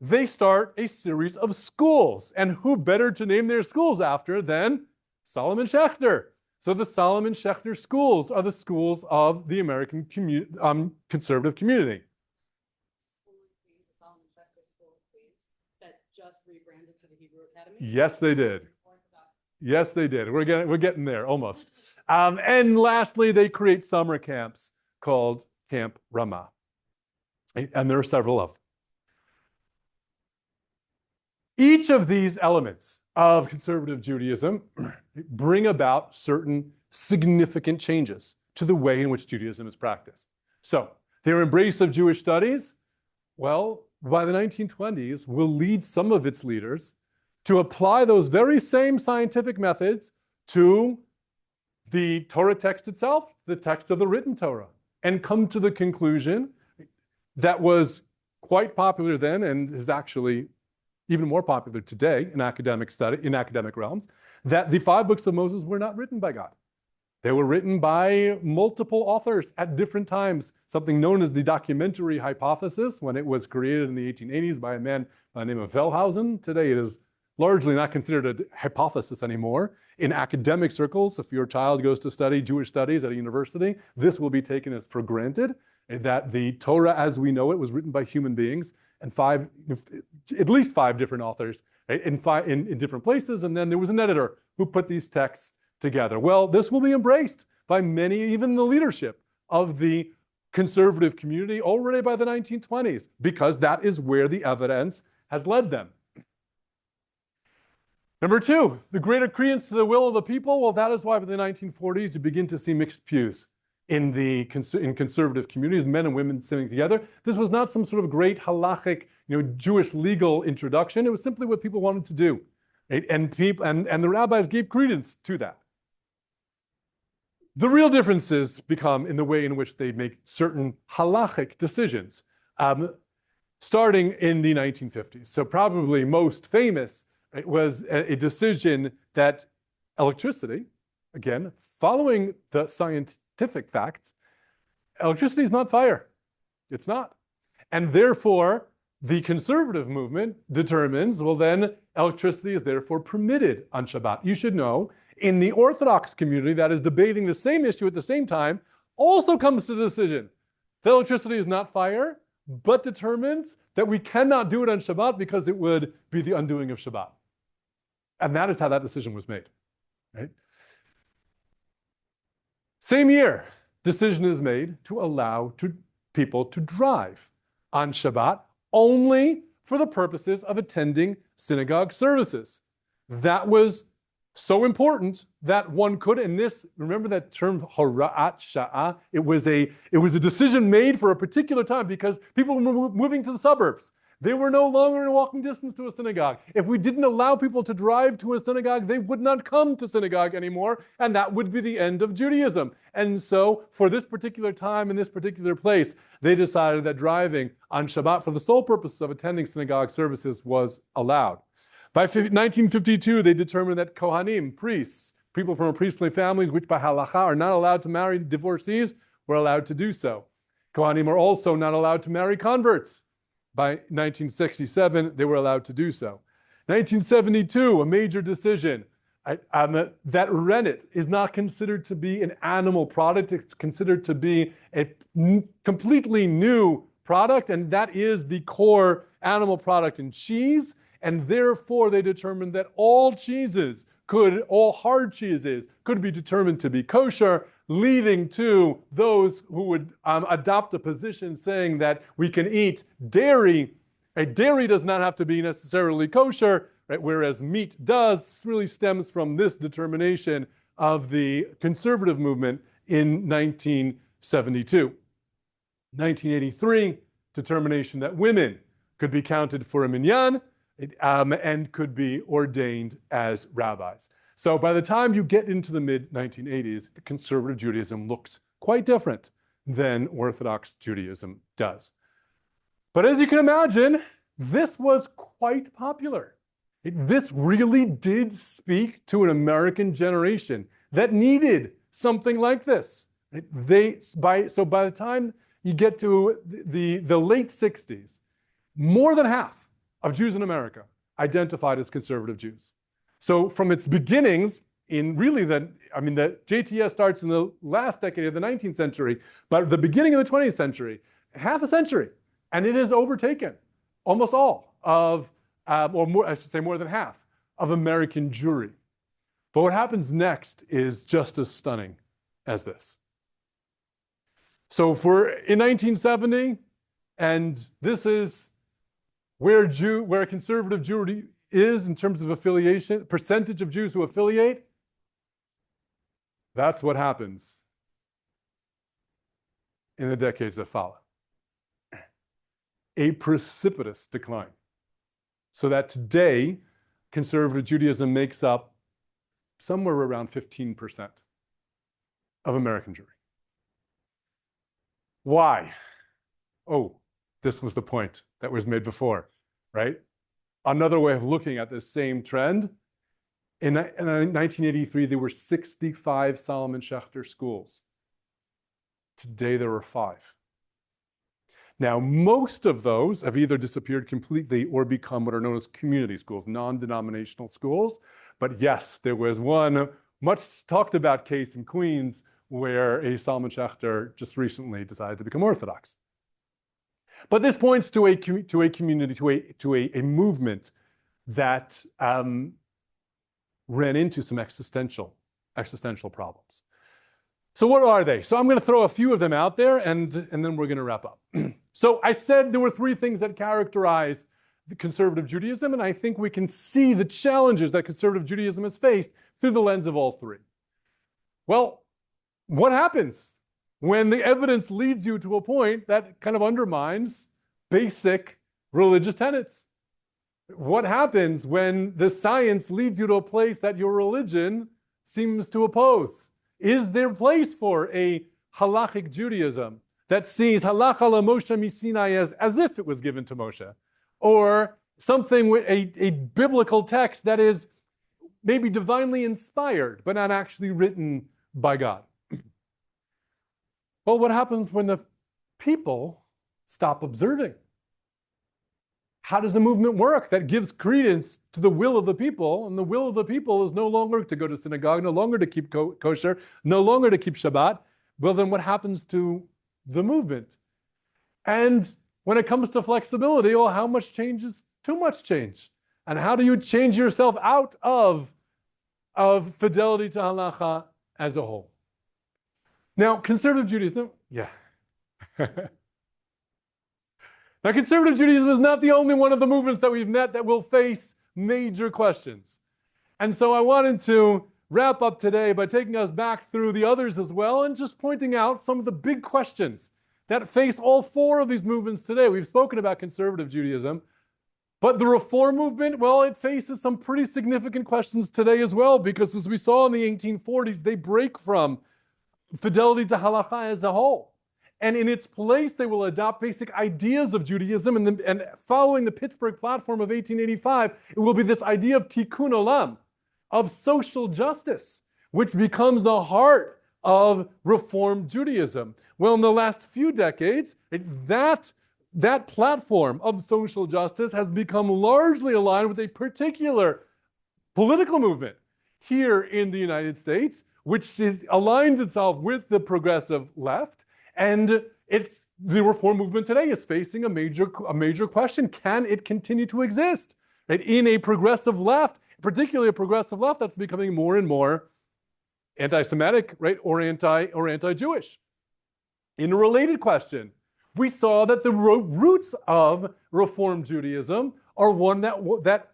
They start a series of schools. And who better to name their schools after than Solomon Schechter? So the Solomon Schechter schools are the schools of the American conservative community. Just rebranded to the Hebrew Academy? Yes, they did. Yes, they did. We're getting there almost. And lastly, they create summer camps called Camp Ramah. And there are several of them. Each of these elements of conservative Judaism bring about certain significant changes to the way in which Judaism is practiced. So their embrace of Jewish studies, well, by the 1920s, will lead some of its leaders to apply those very same scientific methods to the Torah text itself, the text of the written Torah, and come to the conclusion that was quite popular then and is actually even more popular today in academic realms, that the 5 books of Moses were not written by God. They were written by multiple authors at different times, something known as the documentary hypothesis when it was created in the 1880s by a man by the name of Wellhausen. Today it is largely not considered a hypothesis anymore. In academic circles, if your child goes to study Jewish studies at a university, this will be taken as for granted, that the Torah as we know it was written by human beings and at least 5 different authors, right, in different places, and then there was an editor who put these texts together. Well, this will be embraced by many, even the leadership of the conservative community already by the 1920s, because that is where the evidence has led them. Number 2, the greater credence to the will of the people. Well, that is why by the 1940s you begin to see mixed pews in conservative communities, men and women sitting together. This was not some sort of great halachic, Jewish legal introduction. It was simply what people wanted to do, right? And the rabbis gave credence to that. The real differences become in the way in which they make certain halachic decisions, starting in the 1950s. So probably most famous, it was a decision that electricity, again, following the scientific facts, electricity is not fire. It's not. And therefore, the conservative movement determines, well, then electricity is therefore permitted on Shabbat. You should know, in the Orthodox community that is debating the same issue at the same time, also comes to the decision that electricity is not fire, but determines that we cannot do it on Shabbat because it would be the undoing of Shabbat. And that is how that decision was made, right? Same year, decision is made to allow people to drive on Shabbat only for the purposes of attending synagogue services. That was so important that one could, and this, remember that term hora'at sha'ah? It was a decision made for a particular time because people were moving to the suburbs. They were no longer in walking distance to a synagogue. If we didn't allow people to drive to a synagogue, they would not come to synagogue anymore, and that would be the end of Judaism. And so, for this particular time in this particular place, they decided that driving on Shabbat for the sole purpose of attending synagogue services was allowed. By 1952, they determined that Kohanim, priests people from a priestly family, which by halacha are not allowed to marry divorcees, were allowed to do so. Kohanim are also not allowed to marry converts. By 1967, they were allowed to do so. 1972, a major decision that rennet is not considered to be an animal product. It's considered to be a completely new product, and that is the core animal product in cheese. And therefore, they determined that all hard cheeses could be determined to be kosher, leading to those who would adopt a position saying that we can eat dairy. A dairy does not have to be necessarily kosher, right? Whereas meat does. This really stems from this determination of the conservative movement in 1972. 1983, determination that women could be counted for a minyan and could be ordained as rabbis. So by the time you get into the mid-1980s, conservative Judaism looks quite different than Orthodox Judaism does. But as you can imagine, this was quite popular. This really did speak to an American generation that needed something like this. So by the time you get to the late 60s, more than half of Jews in America identified as conservative Jews. So from its beginnings, in really the JTS starts in the last decade of the 19th century, but the beginning of the 20th century, half a century, and it has overtaken almost all of, more than half of American Jewry. But what happens next is just as stunning as this. So in 1970, and this is where conservative Jewry is in terms of affiliation, percentage of Jews who affiliate, that's what happens in the decades that follow. A precipitous decline. So that today, conservative Judaism makes up somewhere around 15% of American Jewry. Why? Oh, this was the point that was made before, right? Another way of looking at this same trend, in 1983, there were 65 Solomon Schechter schools. Today, there are 5. Now, most of those have either disappeared completely or become what are known as community schools, non-denominational schools. But yes, there was one much talked about case in Queens where a Solomon Schechter just recently decided to become Orthodox. But this points to a community, to a movement that ran into some existential problems. So what are they? So I'm going to throw a few of them out there, and then we're going to wrap up. So I said there were 3 things that characterize the conservative Judaism, and I think we can see the challenges that conservative Judaism has faced through the lens of all 3. Well, what happens when the evidence leads you to a point that kind of undermines basic religious tenets? What happens when the science leads you to a place that your religion seems to oppose? Is there place for a halachic Judaism that sees halacha la Moshe misinai as if it was given to Moshe? Or something with a biblical text that is maybe divinely inspired, but not actually written by God? Well, what happens when the people stop observing? How does the movement work that gives credence to the will of the people? And the will of the people is no longer to go to synagogue, no longer to keep kosher, no longer to keep Shabbat. Well, then what happens to the movement? And when it comes to flexibility, well, how much change is too much change? And how do you change yourself out of fidelity to halacha as a whole? Now, conservative Judaism, yeah. Now, conservative Judaism is not the only one of the movements that we've met that will face major questions. And so I wanted to wrap up today by taking us back through the others as well and just pointing out some of the big questions that face all 4 of these movements today. We've spoken about conservative Judaism, but the Reform movement, well, it faces some pretty significant questions today as well, because as we saw in the 1840s, they break from fidelity to halacha as a whole. And in its place, they will adopt basic ideas of Judaism. And following the Pittsburgh Platform of 1885, it will be this idea of tikkun olam, of social justice, which becomes the heart of Reform Judaism. Well, in the last few decades, that platform of social justice has become largely aligned with a particular political movement here in the United States, which aligns itself with the progressive left, and the reform movement today is facing a major question: can it continue to exist? Right? In a progressive left, particularly a progressive left that's becoming more and more anti-Semitic, right, or anti-Jewish. In a related question, we saw that the roots of Reform Judaism are one that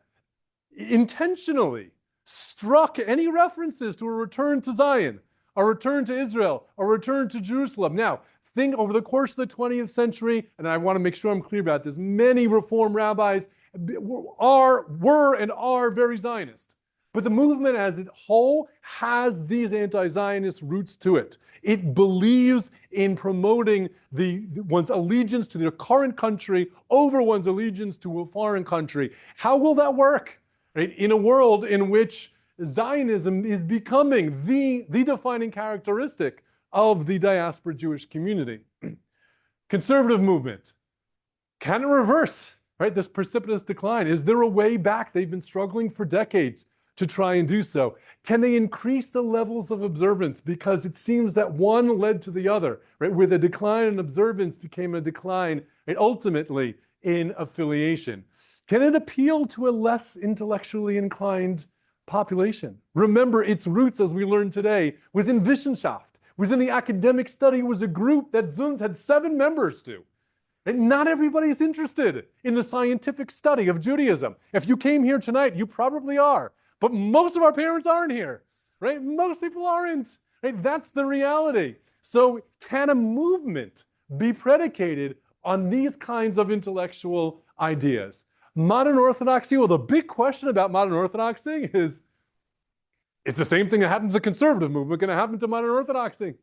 intentionally struck any references to a return to Zion, a return to Israel, a return to Jerusalem. Now, think over the course of the 20th century, and I want to make sure I'm clear about this, many Reform rabbis were and are very Zionist. But the movement as a whole has these anti-Zionist roots to it. It believes in promoting one's allegiance to their current country over one's allegiance to a foreign country. How will that work? Right? In a world in which Zionism is becoming the defining characteristic of the diaspora Jewish community. Conservative movement. Can it reverse, right, this precipitous decline? Is there a way back? They've been struggling for decades to try and do so. Can they increase the levels of observance? Because it seems that one led to the other, right? With a decline in observance became a decline, right, ultimately in affiliation. Can it appeal to a less intellectually inclined population? Remember, its roots, as we learned today, was in Wissenschaft, was in the academic study. It was a group that Zunz had 7 members to. And not everybody is interested in the scientific study of Judaism. If you came here tonight, you probably are. But most of our parents aren't here, right? Most people aren't, right? That's the reality. So can a movement be predicated on these kinds of intellectual ideas? Modern Orthodoxy, well, the big question about modern Orthodoxy is the same thing that happened to the conservative movement going to happen to modern Orthodoxy?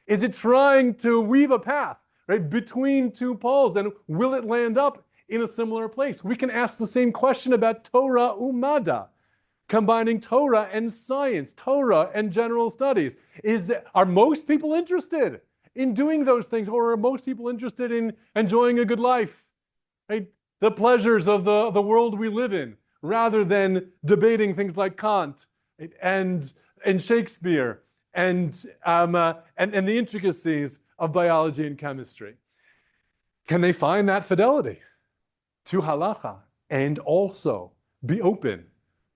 Is it trying to weave a path, right, between two poles, and will it land up in a similar place? We can ask the same question about Torah umada, combining Torah and science, Torah and general studies. Are most people interested in doing those things, or are most people interested in enjoying a good life, right? The pleasures of the world we live in, rather than debating things like Kant and Shakespeare and the intricacies of biology and chemistry? Can they find that fidelity to halacha and also be open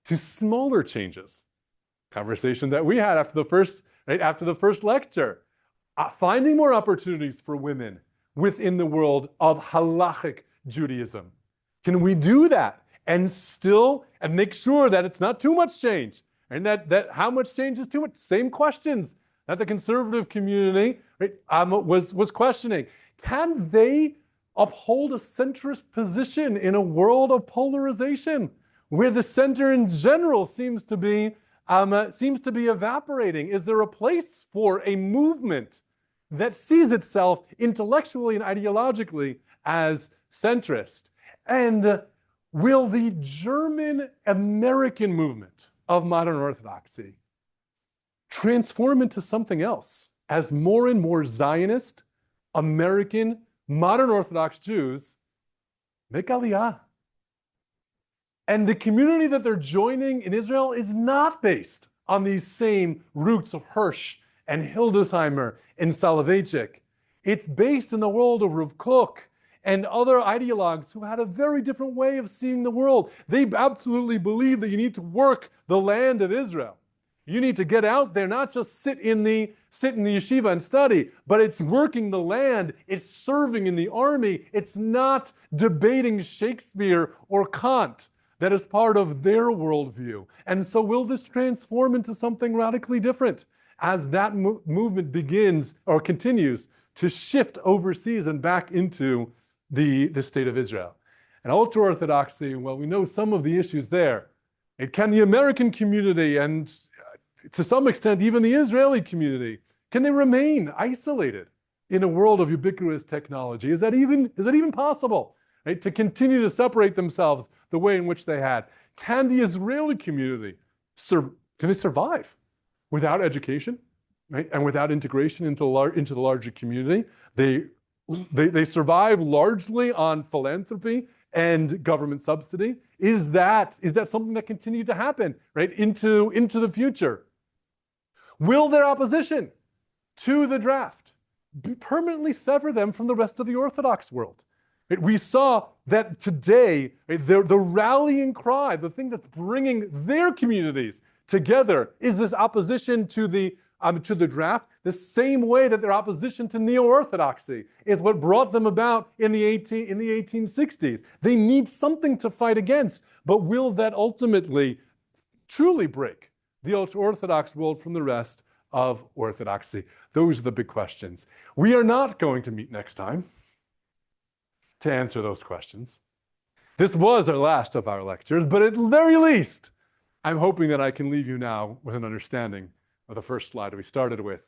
to smaller changes? Conversation that we had after the first lecture, finding more opportunities for women within the world of halachic Judaism. Can we do that and make sure that it's not too much change, and that how much change is too much? Same questions that the conservative community, right, was questioning. Can they uphold a centrist position in a world of polarization, where the center in general seems to be evaporating? Is there a place for a movement that sees itself intellectually and ideologically as centrist? And will the German-American movement of modern Orthodoxy transform into something else as more and more Zionist, American, modern Orthodox Jews make Aliyah? And the community that they're joining in Israel is not based on these same roots of Hirsch and Hildesheimer and Soloveitchik. It's based in the world of Rav Kook and other ideologues who had a very different way of seeing the world. They absolutely believe that you need to work the land of Israel. You need to get out there, not just sit in the yeshiva and study, but it's working the land, it's serving in the army, it's not debating Shakespeare or Kant. That is part of their worldview. And so will this transform into something radically different as that movement begins or continues to shift overseas and back into the state of Israel? And ultra-Orthodoxy, well, we know some of the issues there. Can the American community, and to some extent even the Israeli community, can they remain isolated in a world of ubiquitous technology? Is that even possible? Right, to continue to separate themselves the way in which they had? Can the Israeli community can they survive without education, right, and without integration into the larger community. They survive largely on philanthropy and government subsidy. Is that something that continued to happen, right, into the future? Will their opposition to the draft permanently sever them from the rest of the Orthodox world? Right? We saw that today, right, the rallying cry, the thing that's bringing their communities together, is this opposition to the draft, the same way that their opposition to neo-Orthodoxy is what brought them about in the 1860s. They need something to fight against, but will that ultimately truly break the ultra-Orthodox world from the rest of Orthodoxy? Those are the big questions. We are not going to meet next time to answer those questions. This was our last of our lectures, but at the very least, I'm hoping that I can leave you now with an understanding of the first slide we started with.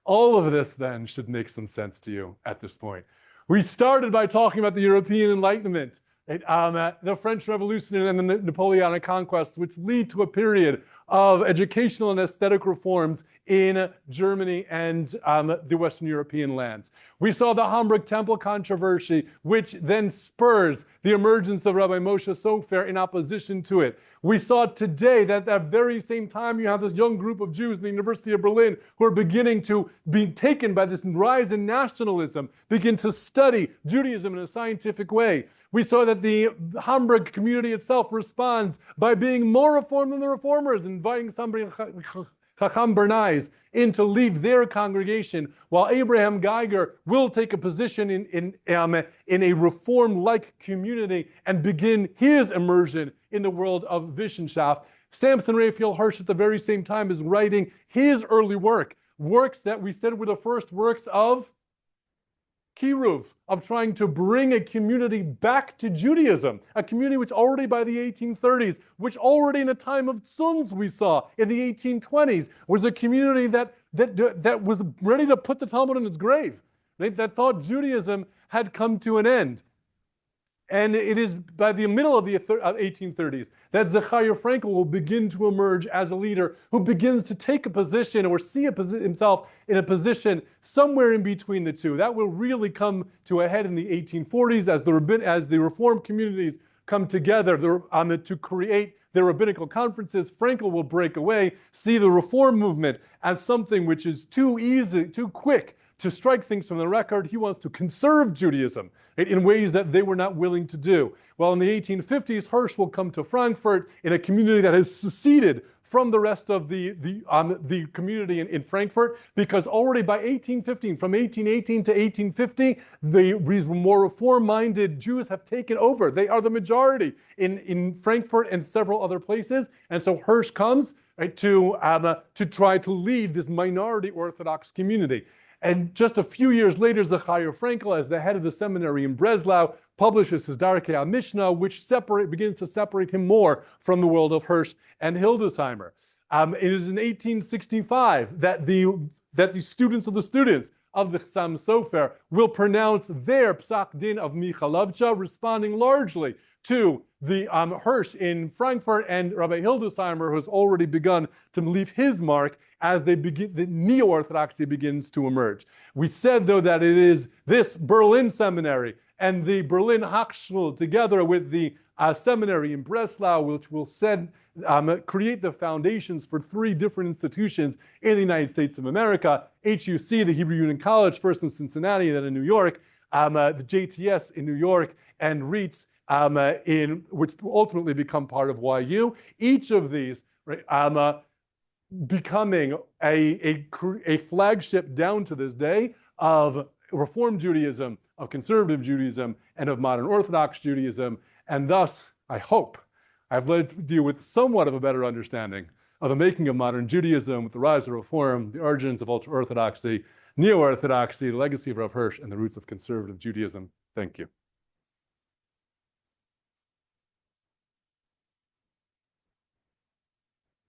All of this then should make some sense to you at this point. We started by talking about the European Enlightenment, the French Revolution and the Napoleonic conquests, which lead to a period of educational and aesthetic reforms in Germany and the Western European lands. We saw the Hamburg Temple controversy, which then spurs the emergence of Rabbi Moshe Sofer in opposition to it. We saw today that at that very same time you have this young group of Jews in the University of Berlin who are beginning to be taken by this rise in nationalism, begin to study Judaism in a scientific way. We saw that the Hamburg community itself responds by being more reformed than the reformers, inviting somebody, Chacham Bernays, in to lead their congregation, while Abraham Geiger will take a position in a reform-like community and begin his immersion in the world of Wissenschaft. Samson Raphael Hirsch at the very same time is writing his early works that we said were the first works of Kiruv, of trying to bring a community back to Judaism, a community which already by the 1830s, which already in the time of Tzunz we saw in the 1820s, was a community that was ready to put the Talmud in its grave, right? That thought Judaism had come to an end. And it is by the middle of the 1830s that Zechariah Frankel will begin to emerge as a leader who begins to take a position or see himself in a position somewhere in between the two. That will really come to a head in the 1840s as the Reform communities come together to create their rabbinical conferences. Frankel will break away, see the Reform movement as something which is too easy, too quick to strike things from the record. He wants to conserve Judaism in ways that they were not willing to do. Well, in the 1850s, Hirsch will come to Frankfurt in a community that has seceded from the rest of the community in Frankfurt, because already by 1815, from 1818 to 1850, these more reform-minded Jews have taken over. They are the majority in Frankfurt and several other places. And so Hirsch comes, right, to try to lead this minority Orthodox community. And just a few years later, Zechariah Frankel, as the head of the seminary in Breslau, publishes his Darkei HaMishnah, which begins to separate him more from the world of Hirsch and Hildesheimer. It is in 1865 that the students of the Chassam Sofer will pronounce their Psak Din of Michalovcha, responding largely to the Hirsch in Frankfurt and Rabbi Hildesheimer, who has already begun to leave his mark as the neo-Orthodoxy begins to emerge. We said, though, that it is this Berlin seminary and the Berlin Hochschule, together with the seminary in Breslau, which will create the foundations for three different institutions in the United States of America: HUC, the Hebrew Union College, first in Cincinnati, then in New York, the JTS in New York, and REITs, which will ultimately become part of YU. Each of these, right, becoming a flagship down to this day of Reform Judaism, of Conservative Judaism, and of Modern Orthodox Judaism. And thus, I hope I've led you with somewhat of a better understanding of the making of modern Judaism, with the rise of Reform, the origins of Ultra-Orthodoxy, Neo-Orthodoxy, the legacy of Rav Hirsch, and the roots of Conservative Judaism. Thank you.